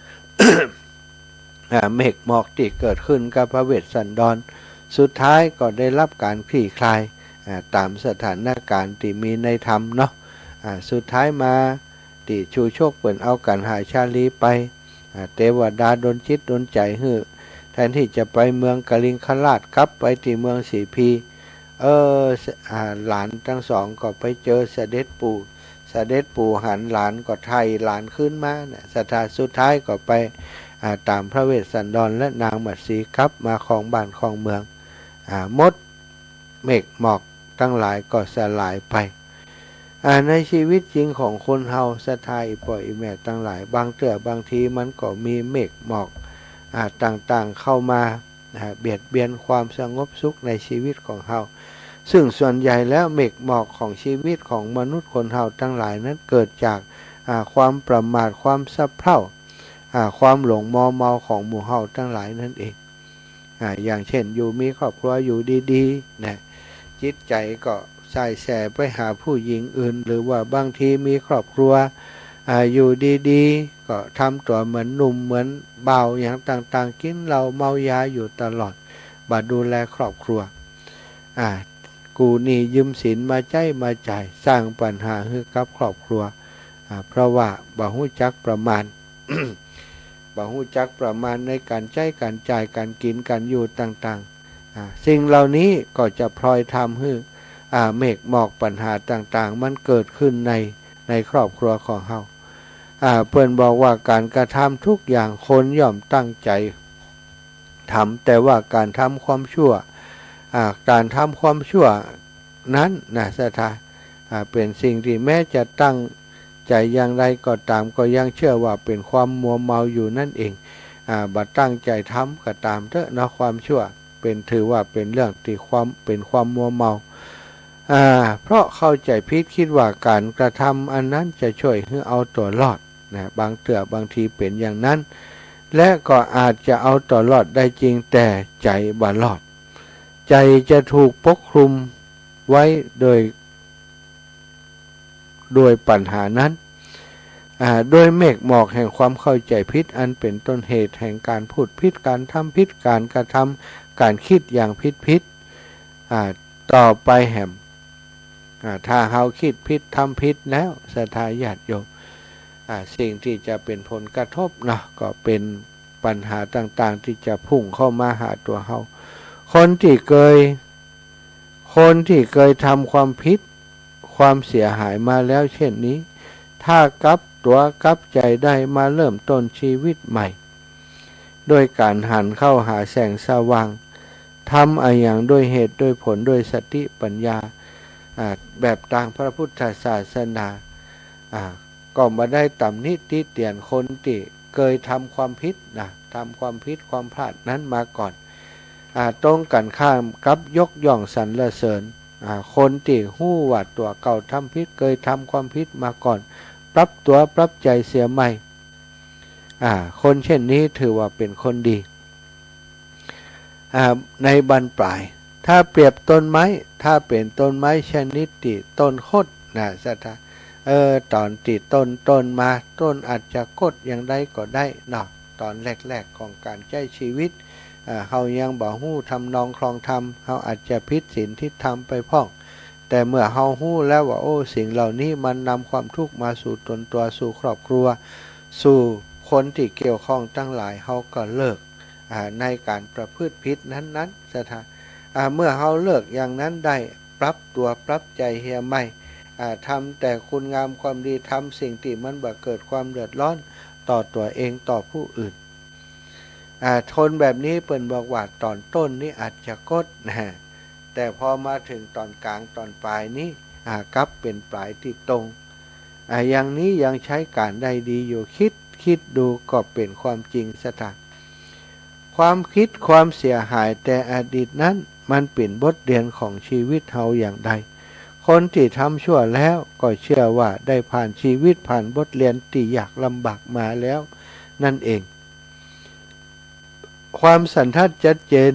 เมฆหมอกที่เกิดขึ้นกับพระเวสสันดรสุดท้ายก็ได้รับการคลี่คลายตามสถานการณ์ที่มีในธรรมเนาะสุดท้ายมาที่ชูโชคเปิ่นเอากันหาชาลีไปเทวดาดลจิตดลใจฮื้อแทนที่จะไปเมืองกลิงคราชกลับไปที่เมืองสีพีหลานทั้งสองก็ไปเจอเสด็จปู่หันหลานก็ไทยหลานขึ้นมาเนี่ยสุดท้ายก็ไปตามพระเวสสันดรและนางมัตสีครับมาของบ้านของเมืองมดเมฆหมอกทั้งหลายก็สลายไปในชีวิตจริงของคนเฮาศรัทธาอีป่อยอีแม่ทั้งหลายบางทีมันก็มีเมฆหมอกต่างๆเข้ามาเบียดเบียนความสงบสุขในชีวิตของเฮาซึ่งส่วนใหญ่แล้วเมฆหมอกของชีวิตของมนุษย์คนเฮาทั้งหลายนั้นเกิดจากความประมาทความสับเพร่าความหลงมัวเมาของหมู่เฮาทั้งหลายนั่นเองอย่างเช่นอยู่มีครอบครัวอยู่ดีๆนะจิตใจก็ใส่แสไปหาผู้หญิงอื่นหรือว่าบางทีมีครอบครัวอยู่ดีๆก็ทำตัวเหมือนหนุ่มเหมือนเบาอย่างต่างๆกินเหล้าเมายาอยู่ตลอดบัดดูแลครอบครัวกูนี่ยืมสินมามาจ่ายสร้างปัญหาให้กับครอบครัวเพราะว่าบ่ฮู้จักประมาณ บ่ฮู้จักประมาณในการใช้การจ่ายการกินการอยู่ต่างๆสิ่งเหล่านี้ก็จะพลอยทำให้เมฆหมอกปัญหาต่างๆมันเกิดขึ้นในครอบครัวของเฮาเพิ่นบอกว่าการกระทำทุกอย่างคนย่อมตั้งใจ ทำแต่ว่าการทำความชั่วการทำความชั่วนั้นนะศรัทธาเป็นสิ่งที่แม้จะตั้งใจอย่างไรก็ตามก็ยังเชื่อว่าเป็นความมัวเมาอยู่นั่นเองบัดตั้งใจทำก็ตามเถอะนะความชั่วเป็นถือว่าเป็นเรื่องที่เป็นความมัวเมาเพราะเข้าใจผิดคิดว่าการกระทำอันนั้นจะช่วยให้เอาตัวรอดนะบางทีเป็นอย่างนั้นและก็อาจจะเอาตัวรอดได้จริงแต่ใจบ่รอดใจจะถูกปกคลุมไว้โดยปัญหานั้นโดยเมฆหมอกแห่งความเข้าใจผิดอันเป็นต้นเหตุแห่งการพูดผิดการทำผิดการกระทำการคิดอย่างผิดต่อไปแหมถ้าเฮาคิดผิดทำผิดแล้วศรัทธาญาติโยมสิ่งที่จะเป็นผลกระทบนะก็เป็นปัญหาต่างๆที่จะพุ่งเข้ามาหาตัวเฮาคนที่เคยทำความผิดความเสียหายมาแล้วเช่นนี้ถ้ากลับตัวกลับใจได้มาเริ่มต้นชีวิตใหม่โดยการหันเข้าหาแสงสว่างทำอย่างด้วยเหตุด้วยผลด้วยสติปัญญาแบบทางพระพุทธศาสนาก็มาได้ตำหนิติเตียนคนที่เคยทำความผิดทำความผิดความพลาดนั้นมาก่อนตรงกันข้ามกับยกย่องสรรเสริญคนที่หู้ว่าตัวเก่าทำผิดเคยทำความผิดมาก่อนปรับตัวปรับใจเสียใหม่คนเช่นนี้ถือว่าเป็นคนดีในบรรปลายถ้าเปรียบต้นไม้ถ้าเป็นต้นไม้ชนิดที่ต้นคดสัทธาตอนที่ต้นมาต้นอาจจะคดอย่างไรก็ได้เนาะตอนแรกๆของการใช้ชีวิตเฮายังบ่ฮู้ทำนองคลองธรรมเฮาอาจจะผิดศีลที่ทำไปพ้องแต่เมื่อเฮาฮู้แล้วว่าสิ่งเหล่านี้มันนำความทุกข์มาสู่ตนตัวสู่ครอบครัวสู่คนที่เกี่ยวข้องทั้งหลายเฮาก็เลิกในการประพฤติผิดนั้นๆสถานเมื่อเฮาเลิกอย่างนั้นได้ปรับตัวปรับใจเฮียใหม่ทำแต่คุณงามความดีทำสิ่งที่มันบ่เกิดความเดือดร้อนต่อตัวเองต่อผู้อื่นทนแบบนี้เปิ่นบอกว่าตอนต้นนี้อาจจะกดแต่พอมาถึงตอนกลางตอนปลายนี้กลับเป็นปลายที่ตรงอย่างนี้ยังใช้การได้ดีอยู่คิดดูก็เป็นความจริงสถานความคิดความเสียหายแต่อดีตนั้นมันเป็นบทเรียนของชีวิตเฮาอย่างใดคนที่ทำชั่วแล้วก็เชื่อว่าได้ผ่านชีวิตผ่านบทเรียนที่ยากลำบากมาแล้วนั่นเองความสันทัดชัดเจน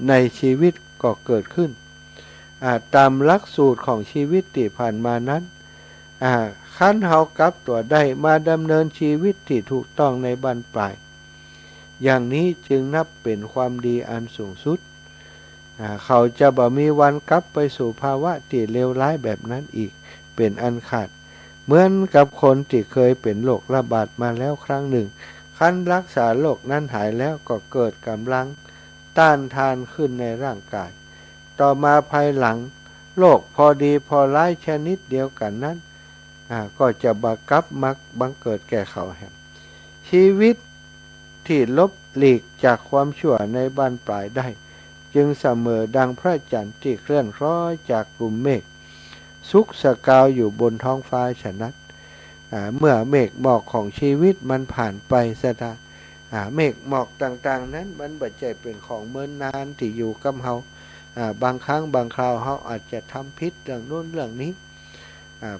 ในชีวิตก็เกิดขึ้นตามหลักสูตรของชีวิตที่ผ่านมานั้นขั้นเฮากลับตัวได้มาดำเนินชีวิตที่ถูกต้องในบั้นปลายอย่างนี้จึงนับเป็นความดีอันสูงสุดเขาจะบ่มีวันกลับไปสู่ภาวะที่เลวร้ายแบบนั้นอีกเป็นอันขาดเหมือนกับคนที่เคยเป็นโรคระบาดมาแล้วครั้งหนึ่งขั้นรักษาโรคนั้นหายแล้วก็เกิดกำลังต้านทานขึ้นในร่างกายต่อมาภายหลังโรคพอดีพอร้ายชนิดเดียวกันนั้นก็จะบังเกิดแก่เขาแห่งชีวิตที่ลบหลีกจากความชั่วในบ้านปลายได้จึงเสมอดังพระจันทร์ที่เคลื่อนคล้อยจากกลุ่มเมฆสุกสกาวอยู่บนท้องฟ้าฉะนั้นเมื่อเมฆหมอกของชีวิตมันผ่านไปสถานเมฆหมอกต่างๆนั้นมันบัดใจเป็นของเมินนานที่อยู่กับเฮาบางครั้งบางคราวเฮาอาจจะทำผิดเรื่องโน้นเรื่องนี้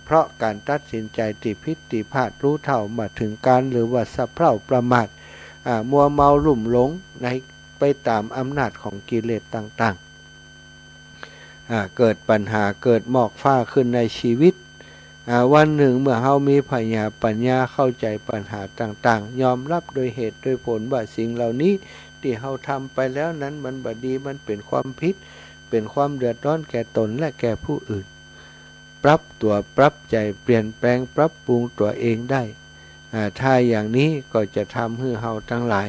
เพราะการตัดสินใจที่ผิดที่พลาดรู้เท่ามาถึงการหรือว่าสะเพร่าประมาทมัวเมาลุ่มหลงในไปตามอำนาจของกิเลสต่างๆเกิดปัญหาเกิดหมอกฟ้าขึ้นในชีวิตวันหนึ่งเมื่อเฮามีปัญญาเข้าใจปัญหาต่างๆยอมรับโดยเหตุโดยผลว่าสิ่งเหล่านี้ที่เฮาทำไปแล้วนั้นมันบ่ดีมันเป็นความผิดเป็นความเดือดร้อนแก่ตนและแก่ผู้อื่นปรับตัวปรับใจเปลี่ยนแปลงปรับปรุงตัวเองได้ถ้าอย่างนี้ก็จะทำให้เฮาทั้งหลาย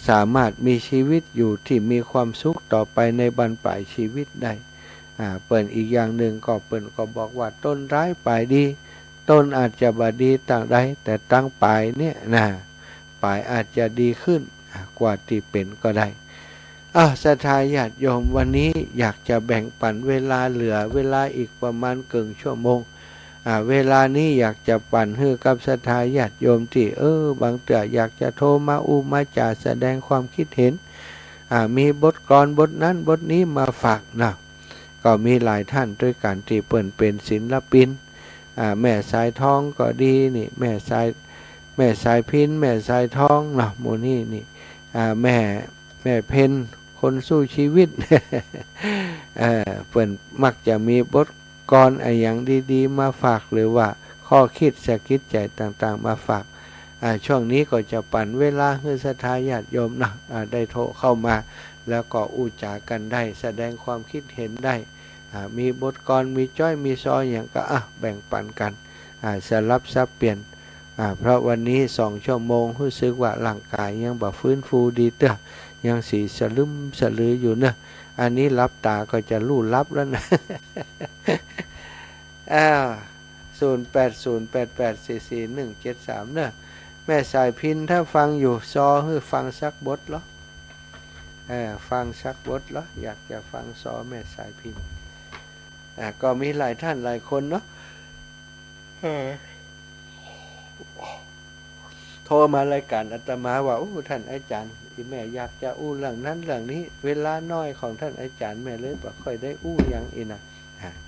สามารถมีชีวิตอยู่ที่มีความสุขต่อไปในบรรปลายชีวิตได้เปิ่นอีกอย่างหนึ่งก็เปิ่นก็บอกว่าต้นร้ายปลายดีต้นอาจจะบ่ดีต่างใดแต่ตั้งปลายเนี่ยปลายอาจจะดีขึ้น กว่าที่เป็นก็ได้ศรัทธาญาติโยมวันนี้อยากจะแบ่งปันเวลาเหลือเวลาอีกประมาณเกินชั่วโมงเวลานี้อยากจะปั่นให้กับศรัทธาญาติโยมที่บางเตื่ออยากจะโทรมามาจาแสดงความคิดเห็นมีบทกลอนบทนั้นบทนี้มาฝากนะก็มีหลายท่านด้วยกันที่เปิ่นเป็นศิลปินแม่สายทองก็ดีนี่แม่สายพินแม่สายทองนะโมนี่นี่แม่เพนคนสู้ชีวิต เปิ่นมักจะมีบทกลอนอย่างดีๆมาฝากหรือว่าข้อคิดสะกิดใจต่างๆมาฝากช่วงนี้ก็จะปั่นเวลาให้ศรัทธาญาติโยมนะได้โทรเข้ามาแล้วก็อู้จากันได้แสดงความคิดเห็นได้มีบทกลอนมีจ้อยมีซอยอย่างก็แบ่งปันกันสลับซับเปลี่ยนเพราะวันนี้2 ชั่วโมงรู้สึกว่าร่างกายยังบ่ฟื้นฟูดีเต้อยังสีสลึมสลืออยู่เนอะอันนี้รับตาก็จะลู่ลับแล้วนะ 0808844173เนอะแม่สายพินถ้าฟังอยู่ซอให้ฟังสักบทเหรอฟังสักบทเหรออยากจะฟังซอแม่สายพินก็มีหลายท่านหลายคนเนาะโทรมารายการอาตมาว่าท่านอาจารย์ที่แม่อยากจะเรื่องนั้นเรื่องนี้เวลาน้อยของท่านอาจารย์แม่เลยบ่ค่อยได้อย่างอีนะ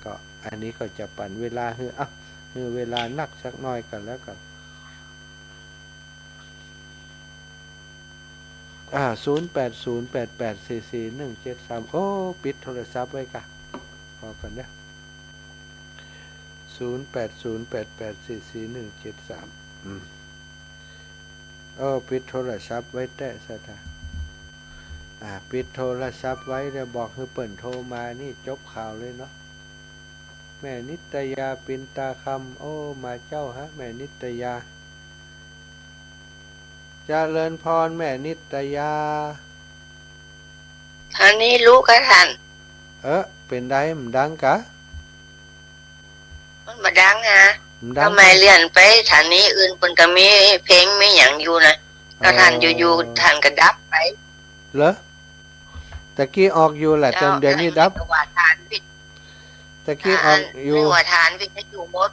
ก็อันนี้ก็จะปั่นเวลาให้เวลานักสักน้อยกันแล้วก็0808844173ปิดโทรศัพท์ไว้กะพอกันเนี่ย0808844173ปิดโทรศัพท์ไว้แต่ซะท่าปิดโทรศัพท์ไว้แล้วบอกให้เปิ่นโทรมานี่จบข่าวเลยเนาะแม่นิตยาปินตาคำมาเจ้าฮะแม่นิตยาเจริญพรแม่นิตยาอันนี้รู้ค่ะท่านเป็นได้มันดังกะมันมาดังฮะทำไมเลื่อนไปฐานนี้อื่นคนก็มีเพลงไม่อย่างอยู่นะก็ท่านอยู่ท่านก็ดับไปเหรอตะกี้ออกอยู่แหละแต่เดี๋ยวนี้ดับตะกี้ออกอยู่ว่าทานวิทยุหมด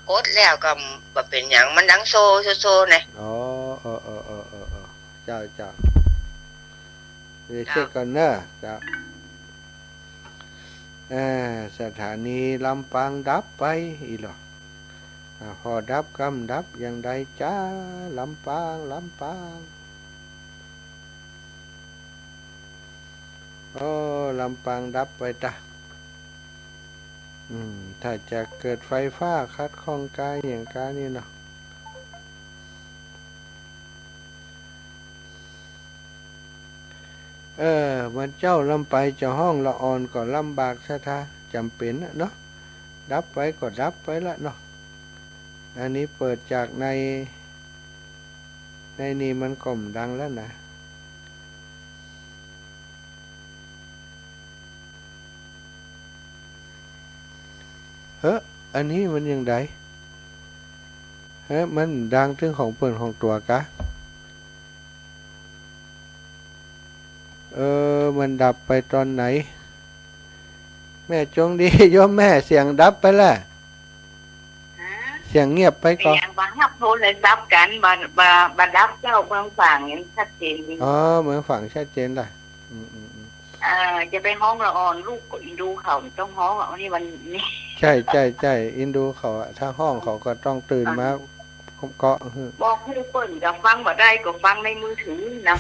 กดแล้วก็บ่เป็นอย่างมันดังโซนะเจ้าเช็คก่อนเนอะเจ้าสถานีลำปางดับไปอีหรอพอดับกำดับอย่างใดจ้าลำปางลำปางดับไปจ้ะถ้าจะเกิดไฟฟ้าคัดข้องกายอย่างกายนี่เนาะมันเจ้าลำไปจะห้องละอ่อนก็ลำบากซะท่าจำเป็นเนาะดับไปก็ดับไปละเนาะอันนี้เปิดจากในนี่มันก่มดังแล้วนะอันนี้มันยังไงมันดังถึงของเปิดของตัวกะมันดับไปตอนไหนแม่จงดีโยมแม่เสียงดับไปแล้วเสียงเงียบไปก่อนบางทับโทรเลยดับกันบาดับเจ้าเมืองฝั่งเห็นชัดเจนดีเมืองฝั่งชัดเจนเลยจะไปห้องละอ่อนลูกก็อินดูเขาต้องห้องอันนี้วันนี้ใช่อินดูเขาถ้าห้องเขาก็ต้องตื่นมาเกาะบอกให้เปิดกับฟังบ่ได้ก็ฟังในมือถือนะ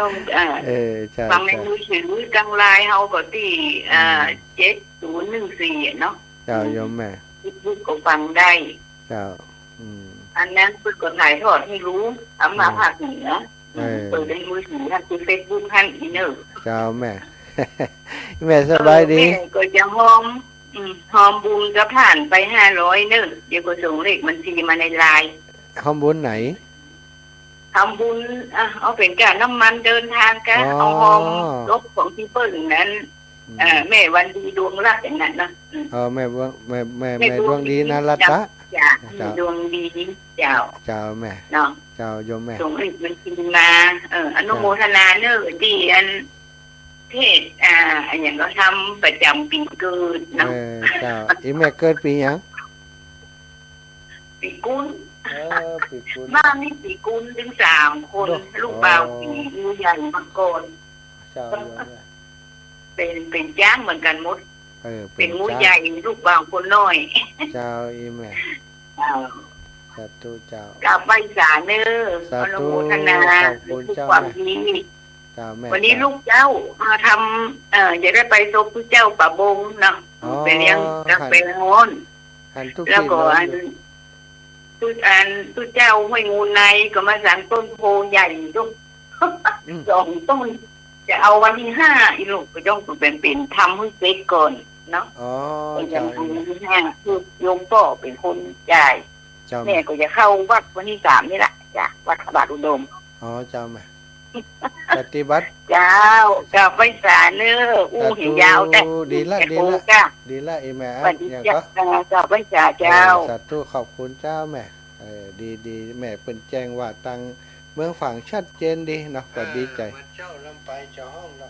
ต้องฟังในมือถือจังไลน์เฮาก็ที่7014เนาะเจ้าโยมแม่ลูกก็ฟังได้เจ้าอันนั้นเปิดก็ถ่ายทอดให้รู้ทำมาภาคเหนือเปิดในมือถือท่านที่เฟซบุ๊กท่านอินเนอร์เจ้าแม่แม่สบายดีก็จะหอมบุญกับผ่านไป500เนอะเดี๋ยวก็ส่งเลขบัญชีมาในไลน์หอมบุญไหนทำบุญเอาเป็นการน้ำมันเดินทางกันเอาหอมรบของที่เปิ้ลนั้น แม่วันดีดวงรักอย่างนั้นเนาะแม่ดวงดีนะรัตตะจ้าดวงดีเจ้าแม่เนาะเจ้าโยมแม่ส่งให้มันกินมาอนุโมทนาเนอะดีอันเทศอย่างก็ทำประจำปีเกิดเนาะเจ้าอีแม่เกิดปีหยังปีกุลปีกุลบ้านนี่ปีกุลถึง3 คนลูกเบาปีงูใหญ่มาก่อนเจ้าโยมเป็นจ้างเหมือนกันหมดเป็นงูใหญ่ลูกเบาคนน้อยเจ้าอีแม่สาธุเจ้ากราบไหว้ศาลเนอะอนุโมทนาทุกความดีวันนี้ลูกเจ้ามาทำจะได้ไปศพพระเจ้าป่าบงเนาะไปเลี้ยงกับไปงอนแล้วก็ตุเจ้าห้วยงูในก็มาสั่งต้นโพใหญ่ลูก2 ต้นจะเอาวันที่5อีลูกก็ต้องเป็นทำให้เสร็จก่อนเนาะอย่างวันที่5คือโยมพ่อเป็นคนจ่ายแม่ก็จะเข้าวัดวันที่3นี่แหละจ้ะวัดบาทอุดมเจ้าแม่ปฏิบัติเจ้ากับไปศาลเนอะเห็นยาวแต่ดีละอีแม่อย่างก็กับไปศาลเจ้าสาธุขอบคุณเจ้าแม่ดีแม่เป็นแจ้งว่าตังเมืองฝั่งชัดเจนดีเนาะก็ดีใจเจ้าลำไปเจ้าห้องละ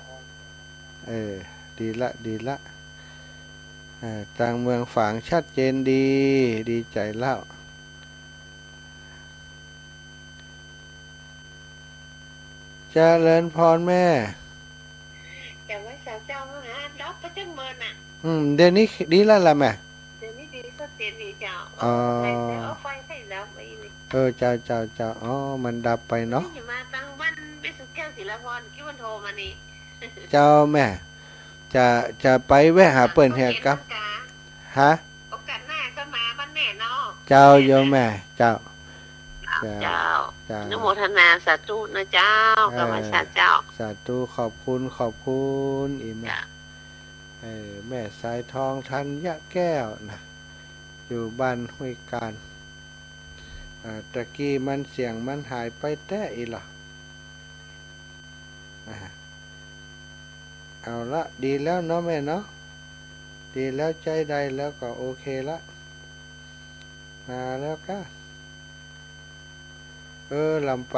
ดีละตังเมืองฝั่งชัดเจนดีใจแล้วเจริญพรแม่แต่ว่าสาวเจ้ามาหาดอกประจังเมินเดี๋ยวนี้ดีแล้วล่ะแม่เดี๋ยวนี้ดีก็เตียนดีเจ้าเอาไฟให้แล้วไปเจ้ามันดับไปเนาะมาตั้งวันไปสุแก้วศิลาพรกี่วันโทรมานี่เจ้าแม่จะไปแวะหาเปิ่นแหกครับฮะโอกาสหน้าก็มาบ้านแม่เนาะเจ้าโยมแม่เจ้านุโมทนาสาธุนะเจ้ากับมาสาเจ้าสาธุขอบคุณอีแม่แม่สายทองธัญแก้วนะอยู่บ้านห้วยการตะกี้มันเสียงมันหายไปแต่อีหรอเอาละดีแล้วเนาะแม่เนาะดีแล้วใจใดแล้วก็โอเคละมาแล้วก็ลำป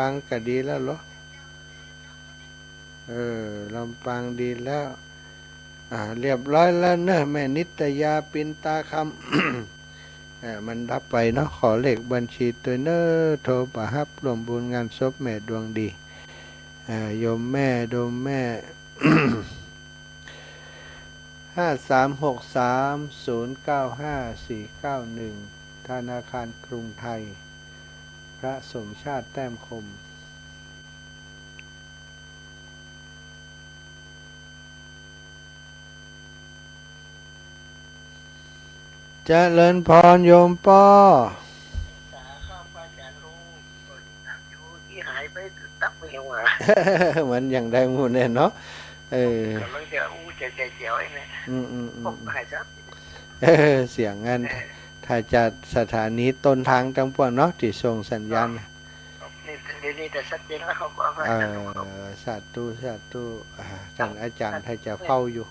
างก็ดีแล้วเหรอลำปางดีแล้วเรียบร้อยแล้วเนอะแม่นิตยาปินตาคำมันรับไปเนาะขอเลขบัญชีตัวเนอะโทรประหับรวมบุญงานศพแม่ดวงดีโยมแม่โดมแม่ 5363095491ธนาคารกรุงไทยพระสมชาติแต้มคมเจริญพรโยมป้อเหมือนอย่างใดมูเนี่ยเนาะกำลังจะเจียวไอ้เนี่ยผมหายชัดเสียงงั้นถ้าจะสถานีต้นทางจังปวงเนาะที่ส่งสัญญาณนี่แต่ชัดเจนแล้วเขาบอกว่าสาธุท่านอาจารย์ถ้าจะเฝ้าอยู่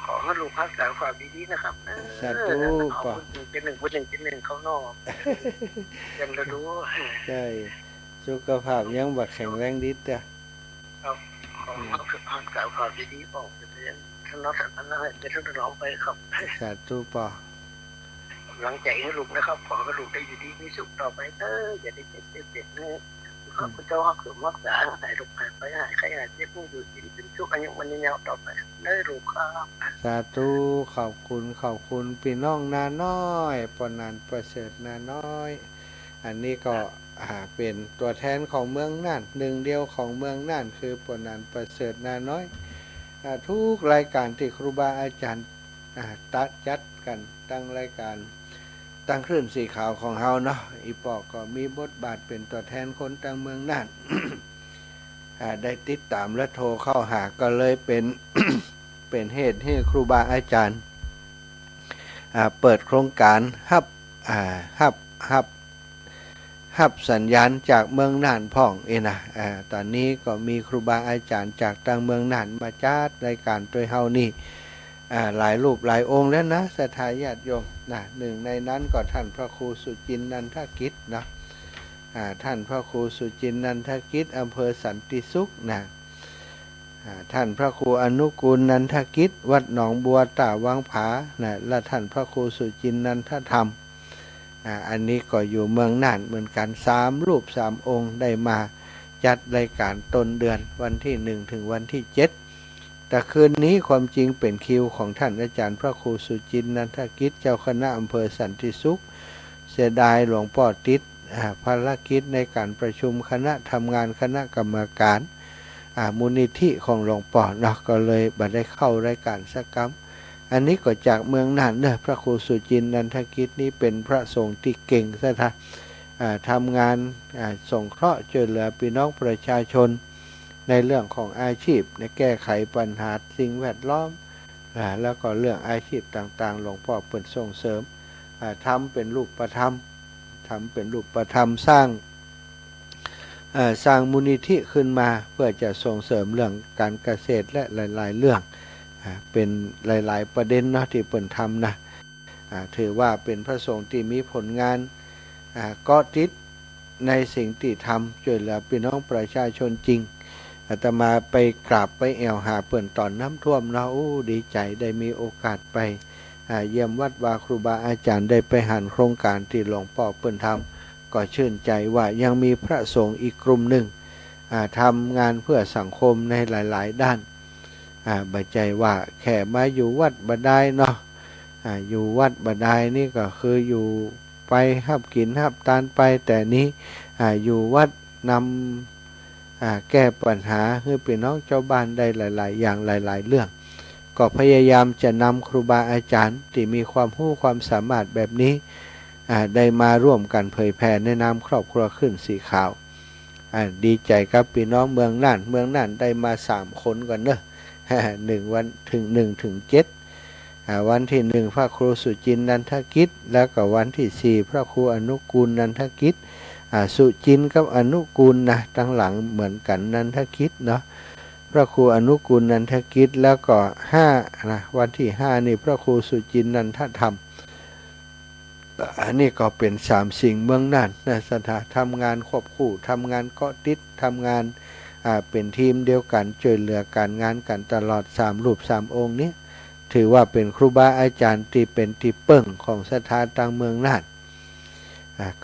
ขอให้ลูกพักษาความดีๆนะครับสาธุป่ะเป็นหนึ่งเขานอกยังจะรู้ใช่สุขภาพยังบักแข็งแรงดีเต้ขอให้พักษาความดีๆบอกจะเป็นท่านน้องท่านน้องจะท่านน้องไปครับสาธุป่ะหลังใจให้ลูกนะครับขอให้ลูกได้อยู่ดีมีสุขต่อไปอย่าได้เจ็บเนี่ยข้าพเจ้าขอรักษาหายลูกหายไปหายใครหายเจ็บผู้อยู่ดีเป็นชุกอายุวันนี้ยาวต่อไปได้ลูกครับสาธุขอบคุณพี่น้องนาน้อยปนนันประเสริฐนาน้อยอันนี้ก็เป็นตัวแทนของเมืองน่านหนึ่งเดียวของเมืองน่านคือปนนันประเสริฐนาน้อยทุกรายการที่ครูบาอาจารย์จัดกันตั้งรายการตั้งคลื่นสีขาวของเฮาเนาะอีปอกก็มีบทบาทเป็นตัวแทนคนต่างเมืองน่าน ได้ติดตามและโทรเข้าหาก็เลยเป็น เป็นเหตุให้ครูบาอาจารย์เปิดโครงการฮับ รับสัญญาณจากเมืองน่านพ่องนะตอนนี้ก็มีครูบาอาจารย์จากต่างเมืองน่านมาจัดรายการโดยเฮานี่หลายรูปหลายองค์แล้วนะศรัทธาญาติโยมนะหนึ่งในนั้นก็ท่านพระครูสุจินนันทกิจนะท่านพระครูสุจินนันทกิจอำเภอสันติสุขนะท่านพระครูอนุกูลนันทกิจวัดหนองบัวตาวังผานะและท่านพระครูสุจินนันทธรรมอันนี้ก็อยู่เมืองน่านเหมือนกัน3 รูป 3 องค์ได้มาจัดรายการต้นเดือนวันที่1ถึงวันที่7แต่คืนนี้ความจริงเป็นคิวของท่านอาจารย์พระครูสุจินนันทกิจเจ้าคณะอำเภอสันติสุขเสียดายหลวงพ่อติดภารกิจในการประชุมคณะทำงานคณะกรรมการมูลนิธิของหลวงพ่อเนาะก็เลยบัดได้เข้ารายการสักครั้งอันนี้ก็จากเมืองน่านเนอะพระครูสุจินนันทกิจนี้เป็นพระสงฆ์ที่เก่งซะท่าทำงานสงเคราะห์ช่วยเหลือพี่น้องประชาชนในเรื่องของอาชีพในแก้ไขปัญหาสิ่งแวดล้อมแล้วก็เรื่องอาชีพต่างๆหลวงพ่อเปิดส่งเสริมทำเป็นรูปธรรมสร้างมูลนิธิขึ้นมาเพื่อจะส่งเสริมเรื่องการเกษตรและหลายๆเรื่องเป็นหลายๆประเด็นเนาะที่เปิ่นทำนะถือว่าเป็นพระสงฆ์ที่มีผลงานเกาะติดในสิ่งที่ทำช่วยเหลือพี่น้องประชาชนจริงอาตมาไปกราบไปแอวหาเปิ่นตอนน้ำท่วมเนาะดีใจได้มีโอกาสไปเยี่ยมวัดวาครูบาอาจารย์ได้ไปหันโครงการที่หลวงพ่อเปิ่นทำก็ชื่นใจว่ายังมีพระสงฆ์อีกกลุ่มหนึ่งทำงานเพื่อสังคมในหลายๆด้านบัจใจว่าแค่มาอยู่วัดบดายเนาะอยู่วัดบดายนี่ก็คืออยู่ไปหับกินหับตานไปแต่นี้อยู่วัดนำแก้ปัญหาให้พี่น้องเจ้าบ้านได้หลายๆอย่างหลายๆเรื่องก็พยายามจะนำครูบาอาจารย์ที่มีความรู้ความสามารถแบบนี้ได้มาร่วมกันเผยแผ่ในนามครอบครัวขึ้นสีขาวดีใจครับพี่น้องเมืองน่านได้มา3 คนก่อนเนอะ1 วันถึง1 ถึง 7วันที่1พระครูสุจินนันทกิจแล้วก็วันที่4พระครูอนุกูลนันทกิจสุจินกับอนุกูลนะตั้งหลังเหมือนกันนันทกิจเนาะพระครูอนุกูลนันทกิจแล้วก็5นะวันที่5นี่พระครูสุจินนันทธรรมอันนี้ก็เป็น3 สิ่งเมืองน่านนะสถาทำงานควบคู่ทำงานเกาะติดทำงานเป็นทีมเดียวกันช่วยเหลือการงานกันตลอด3 รูป 3 องค์นี้ถือว่าเป็นครูบาอาจารย์ที่เป็นที่เปิ้งของศรัทธาต่างเมืองน่าน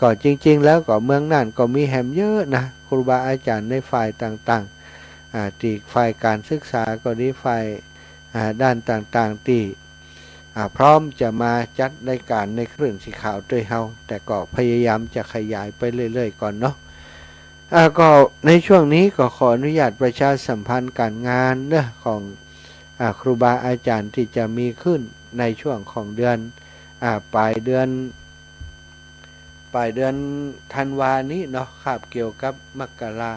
ก็จริงๆแล้วก็เมืองน่านก็มีแหมเยอะนะครูบาอาจารย์ในฝ่ายต่างๆที่ฝ่ายการศึกษาก็ดีฝ่ายด้านต่างๆที่พร้อมจะมาจัดรายการในคลื่นสีขาวด้วยเฮาแต่ก็พยายามจะขยายไปเรื่อยๆก่อนเนาะก็ในช่วงนี้ก็ขออนุญาตประชาสัมพันธ์การงานเรื่องของครูบาอาจารย์ที่จะมีขึ้นในช่วงของเดือนปลายเดือนธันวานี้เนาะครับเกี่ยวกับมกรา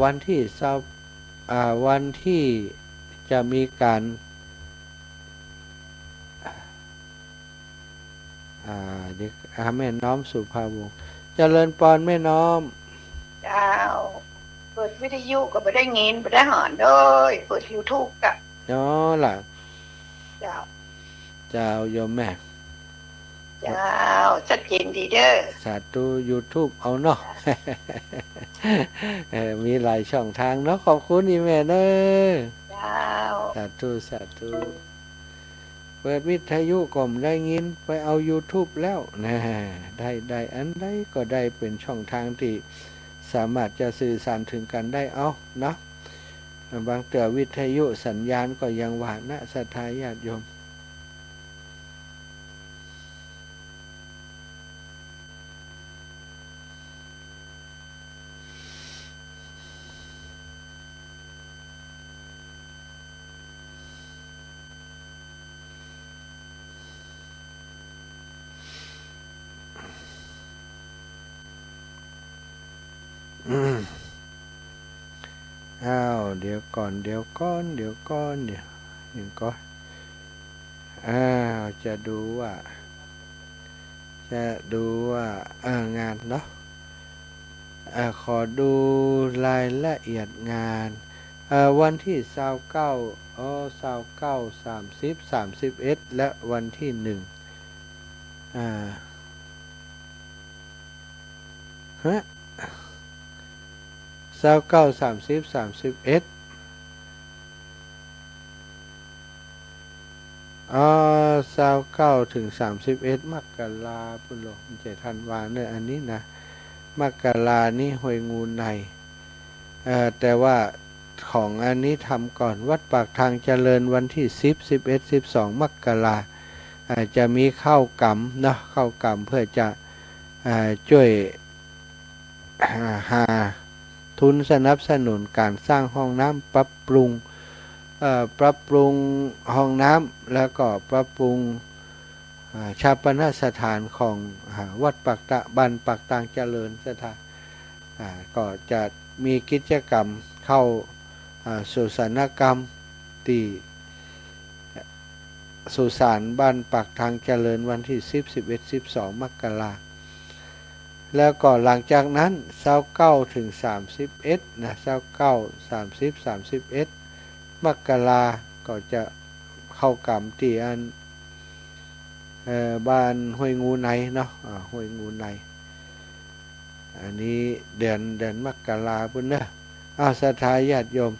วันที่จะมีการเด็กแม่น้อมสุภาวงศ์เจริญปอนแม่น้อมเจ้าเปิดวิทยุก็ไม่ได้ยินไม่ได้หอนเลยเปิด YouTube กะอ๋อล่ะเจ้าโยมแม่เจ้าชัดเจนดีเด้อสาธุ YouTube เอาเนาะ มีหลายช่องทางเนาะขอบคุณอีแม่เด้อเจ้าสาธุเปิดวิทยุก็ไม่ได้ยินไปเอา YouTube แล้วนะได้อันใดก็ได้เป็นช่องทางที่สามารถจะสื่อสารถึงกันได้เอาเนาะบางเตือวิทยุสัญญาณก็ยังหวานนะศรัทธาญาติโยมเดี๋ยวก่อนจะดูว่างานเนาะ ขอดูรายละเอียดงานวันที่2930 31และวันที่1ฮะ29 30 3129ถึง31มกราพุ่นโลมันจะธันวาเนอะอันนี้นะมกรานี่ห้วยงูในแต่ว่าของอันนี้ทำก่อนวัดปากทางเจริญวันที่10 11 12มกราจะมีข้าวกำเนาะข้าวกำเพื่อจะช่วยหาทุนสนับสนุนการสร้างห้องน้ำปรับปรุงห้องน้ำแล้วก็ปรับปรุงชาปนสถานของวัดปากตะบ้านปากตางเจริญสถานก็จะมีกิจกรรมเข้าสุสานกรรมที่สุสานบ้านปากทางเจริญวันที่10 11 12มกราแล้วก็หลังจากนั้น29ถึง31นะ29 30 31มกราก็จะเข้ากรรมที่อันบ้านห้วยงูในเนาะห้วยงูในอันนี้เดือนมกราพุ่นเนอะศรัทธาญาติโยม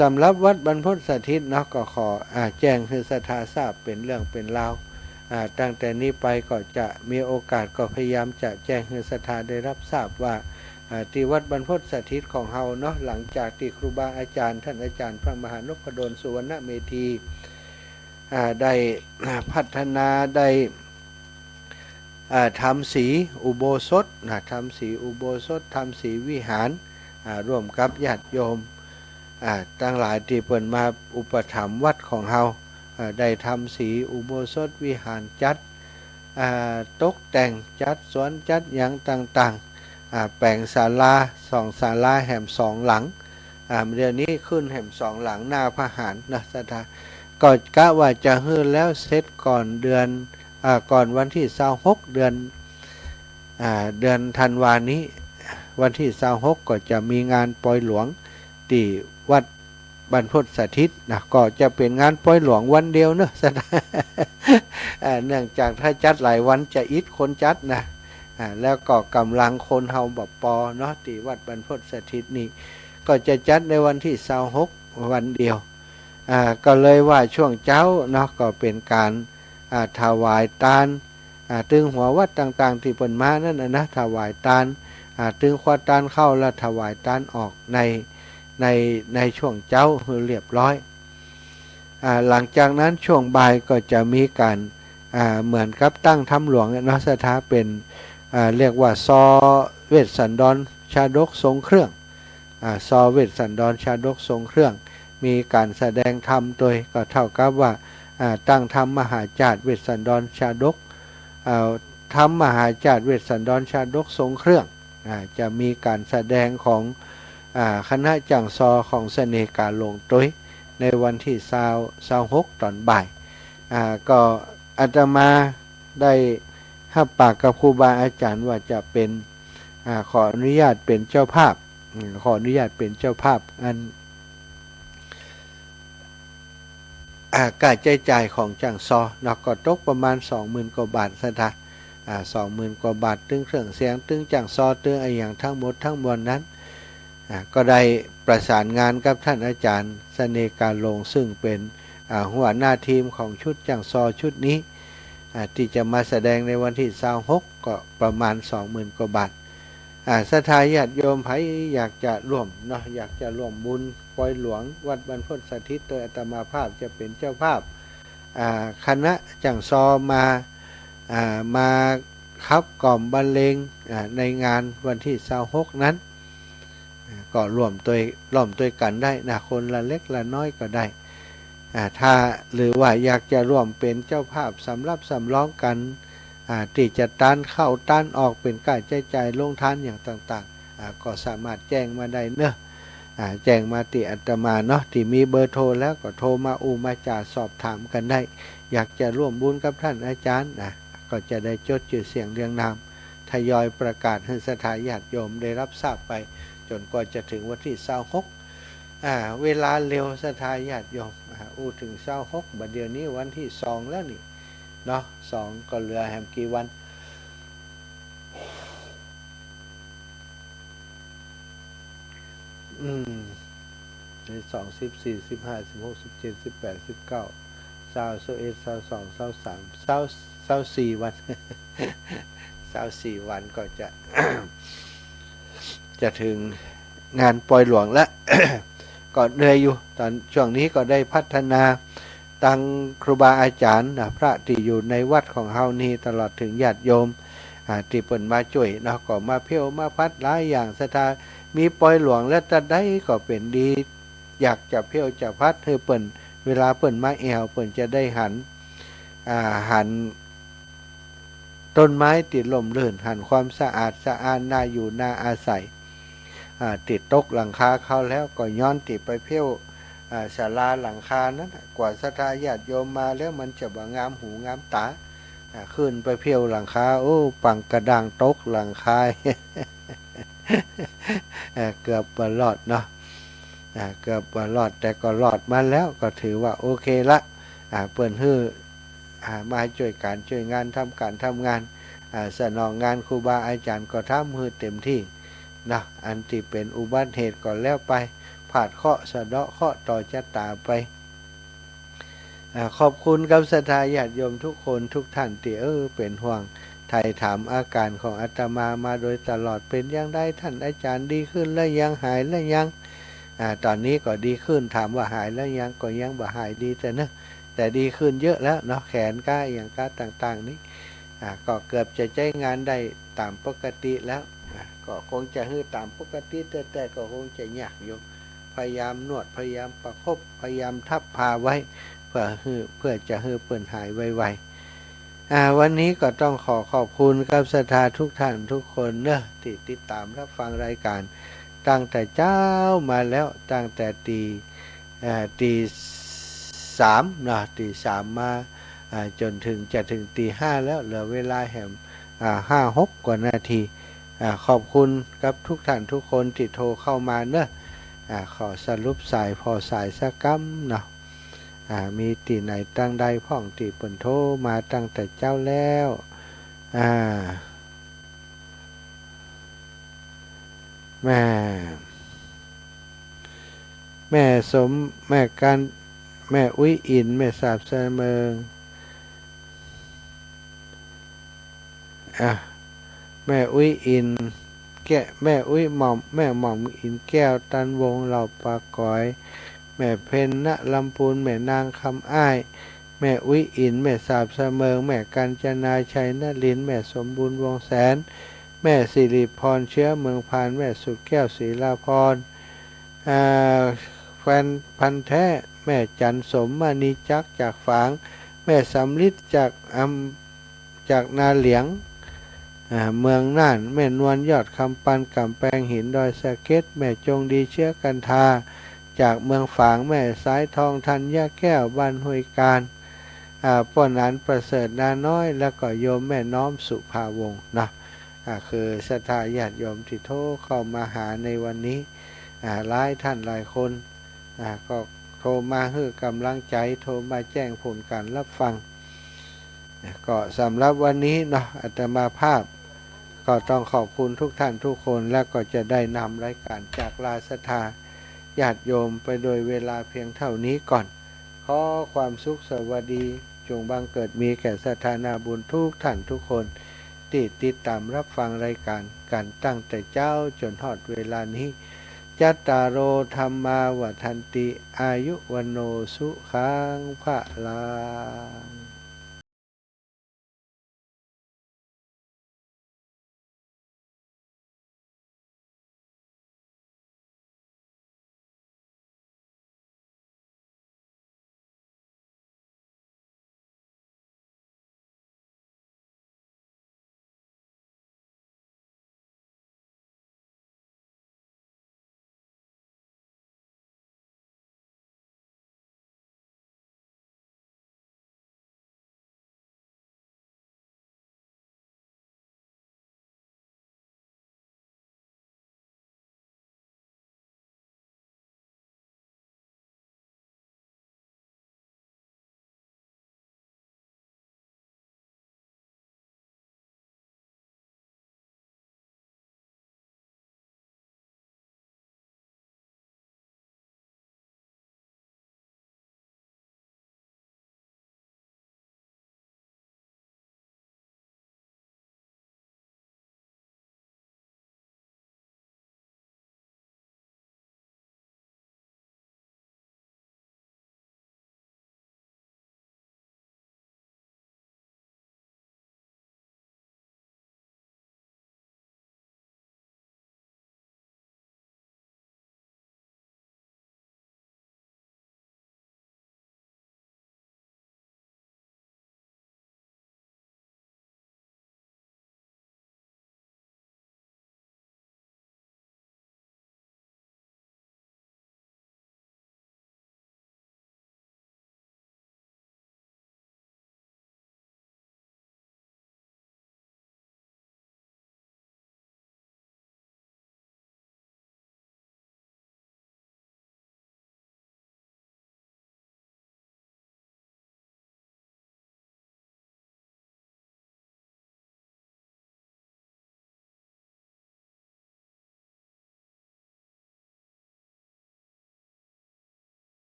สำหรับวัดบรรพตสถิตเนาะก็ขอแจ้งให้ศรัทธาทราบเป็นเรื่องเป็นราวตั้งแต่นี้ไปก็จะมีโอกาสก็พยายามจะแจ้งให้ศรัทธาได้รับทราบว่าที่วัดบรรพตสถิตของเฮาเนาะหลังจากที่ครูบาอาจารย์ท่านอาจารย์พระมหานพดลสุวรรณเมธีได้พัฒนาได้ทำสีอุโบสถทำสีอุโบสถทำสีวิหารร่วมกับญาติโยมตั้งหลายที่เปิดมาอุปถัมภ์วัดของเฮาได้ทำสีอุโบสถวิหารจัดตกแต่งจัดสวนจัดอย่างต่างๆแปลงศาลา2ศาลาแห่ม2หลังเดี๋ยวนี้ขึ้นแห่ม2หลังหน้าพระหารนะศรัทธาก็กะว่าจะฮื้อแล้วเสร็จก่อนก่อนวันที่26เดือนธันวานี้วันที่26ก็จะมีงานปล่อยหลวงที่วัดบรรพตสถิตนะก็จะเป็นงานปล่อยหลวงวันเดียวเนอะเนื่องจากถ้าจัดหลายวันจะอิดคนจัดนะแล้วก็กำลังคนเฮาบ่พอเนาะที่วัดบรรพตสถิตนี่ก็จะจัดในวันที่26วันเดียวก็เลยว่าช่วงเช้าเนาะก็เป็นการถวายทานตึงหัววัดต่างๆที่เปิ่นมานั่นนะถวายทานตึงขวดทานเข้าแล้วถวายทานออกในช่วงเช้าเรียบร้อยหลังจากนั้นช่วงบ่ายก็จะมีการเหมือนกับตั้งธรรมหลวงเนาะศรัทธาเป็นเรียกว่าซอเวสสันดรชาดกทรงเครื่องซอเวสสันดรชาดกทรงเครื่องมีการแสดงธรรมโดยก็เท่ากับว่าตั้งธรรมมหาจารย์เวสสันดรชาดกธรรมมหาจารย์เวสสันดรชาดกทรงเครื่องจะมีการแสดงของคณะจังซอของเสน่ห์กาหลงตุ้ยในวันที่26ตอนบ่ายก็อาตมาได้รับปากกับครูบาอาจารย์ว่าจะเป็นขออนุญาตเป็นเจ้าภาพขออนุญาตเป็นเจ้าภาพการใช้จ่ายของจังซอเนาะก็ตกประมาณ 20,000 กว่าบาทซะท่า20,000 กว่าบาทตึงเครื่องเสียงตึงจังซอตึงไอ้อย่างทั้งหมดทั้งมวลนั้นก็ได้ประสานงานกับท่านอาจารย์เสน่ห์การลงซึ่งเป็นหัวหน้าทีมของชุดจังซอชุดนี้ที่จะมาแสดงในวันที่26ก็ประมาณ 20,000 กว่าบาทศรัทธาญาติโยมไผอยากจะร่วมเนาะอยากจะร่วมบุญปล่อยหลวงวัดบรรพตสถิตโดยอาตมาภาพจะเป็นเจ้าภาพคณะจังซอมาขับกล่อมบรรเลงในงานวันที่26นั้นก็ร่วมด้วยกันได้นะคนละเล็กละน้อยก็ได้ถ้าหรือว่าอยากจะร่วมเป็นเจ้าภาพสำรองกันที่จะต้านเข้าต้านออกเป็นค่าใช้จ่ายลงทานอย่างต่างๆก็สามารถแจ้งมาได้เนอะแจ้งมาที่อาตมาเนาะที่มีเบอร์โทรแล้วก็โทรมามาจาสอบถามกันได้อยากจะร่วมบุญกับท่านอาจารย์ก็จะได้จดชื่อเสียงเรียงนาม ทยอยประกาศให้ศรัทธาญาติโยมได้รับทราบไปจนกว่าจะถึงวันที่26เวลาเร็วศรัทธาญาติโยมถึง26บัดเดี๋ยวนี้วันที่2แล้วนี่เนาะ2ก็เหลือแฮมกี่วัน24 วัน24 วันก็จะ จะถึงงานปล่อยหลวงแล้ว ก็เหนื่อยอยู่ตอนช่วงนี้ก็ได้พัฒนาตั้งครูบาอาจารย์พระที่อยู่ในวัดของเฮานี่ตลอดถึงญาติโยมที่เปิ่นมาช่วยเนาะก็มาเพียวมาพัดหลายอย่างศรัทธามีปล่อยหลวงแล้วจะได้ก็เป็นดีอยากจะเพียวจะพัดให้เปิ่นเวลาเปิ่นมาแอวเปิ่นจะได้หันต้นไม้ติดลมลื่นหันความสะอาดสะอ้านน่าอยู่น่าอาศัยติดตกหลังคาเขาแล้วก็ย้อนติดไปเพี้ยวศาลาหลังคานั้นกว่าศรัทธาญาติโยมมาแล้วมันจะบ่งามหูงามตาขึ้นไปเพี้ยวหลังคาโอ้ปังกระดังตกหลังคา เกือบบรอดเนาะเกือบบรอดแต่ก็รอดมาแล้วก็ถือว่าโอเคละเปิ่นฮื้อมาช่วยการช่วยงานทำการทำงานสนองงานครูบาอาจารย์ก็ทำฮื้อเต็มที่นะอันที่เป็นอุบัติเหตุก่อนแล้วไปผาดเคราะห์สะเดาะเคราะห์ต่อชะตาไปขอบคุณกับศรัทธาญาติโยมทุกคนทุกท่านที่เป็นห่วงไถ่ถามอาการของอาตมามาโดยตลอดเป็นอย่างไรท่านอาจารย์ดีขึ้นแล้วยังหายแล้วยังตอนนี้ก็ดีขึ้นถามว่าหายแล้วยังก็ยังบ่หายดีแต่ดีขึ้นเยอะแล้วเนาะแขนก้าอย่างก้าต่างๆนี้ก็เกือบจะใช้งานได้ตามปกติแล้วก็คงจะฮื้อตามปกติแต่ก็คงจะยากอยู่พยายามนวดพยายามประคบพยายามทับพาไว้เพื่อจะฮื้อเปิ่นหายไวๆวันนี้ก็ต้องขอบคุณกับศรัทธาทุกท่านทุกคนเนอะที่ติดตามรับฟังรายการตั้งแต่เจ้ามาแล้วตั้งแต่ตี3นะตี3มาจนถึงจะถึงตี5แล้วเหลือเวลาแหม5-6 กว่านาทีขอบคุณกับทุกท่านทุกคนที่โทรเข้ามาเนอะขอสรุปสายพอสายสักกัมเนาะมีตีไหนตั้งใดพ่องตีเปิ่นโทรมาตั้งแต่เจ้าแล้วแม่สมแม่กันแม่อุ้ยอินแม่สาบเสมิงแม่อุ้ยอินแม่อุ้ยหม่อมแม่หม่อมอินแก้วตันวงเหล่าปากก้อยแม่เพนณลำพูนแม่นางคำอ้ายแม่อุ้ยอินแม่สาบเสมิงแม่กัญจนาชัยนลินแม่สมบูรณ์วงแสนแม่สิริพรเชื้อเมืองพานแม่สุดแก้วศรีลาพรแฟนพันธุ์แท้แม่จันสมมณีจักจากฝางแม่สำลิดจากนาเหลียงเมืองน่านแม่นวลยอดคำปันกำแพงหินดอยสะเก็ดแม่จงดีเชื้อกันทาจากเมืองฝางแม่สายทองธัญญาแก้วบ้านห้วยการป้อนอันประเสริฐนาน้อยแล้วก็โยมแม่น้อมสุภาวงศ์นะคือศรัทธาญาติโยมที่โทรเข้ามาหาในวันนี้หลายท่านหลายคนก็โทรมาให้กำลังใจโทรมาแจ้งผลการรับฟังก็สำหรับวันนี้เนาะอาตมาภาพก็ต้องขอบคุณทุกท่านทุกคนและก็จะได้นำรายการจากลาศรัทธาญาติโยมไปโดยเวลาเพียงเท่านี้ก่อนขอความสุขสวัสดีจงบังเกิดมีแก่ศรัทธานาบุญทุกท่านทุกคนที่ติดตามรับฟังรายการกันตั้งแต่เจ้าจนฮอดเวลานี้จัตตารโอธรรมาวัฏันติอายุวันโนสุขังภะลัง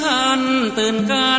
ท่านตื่นกัน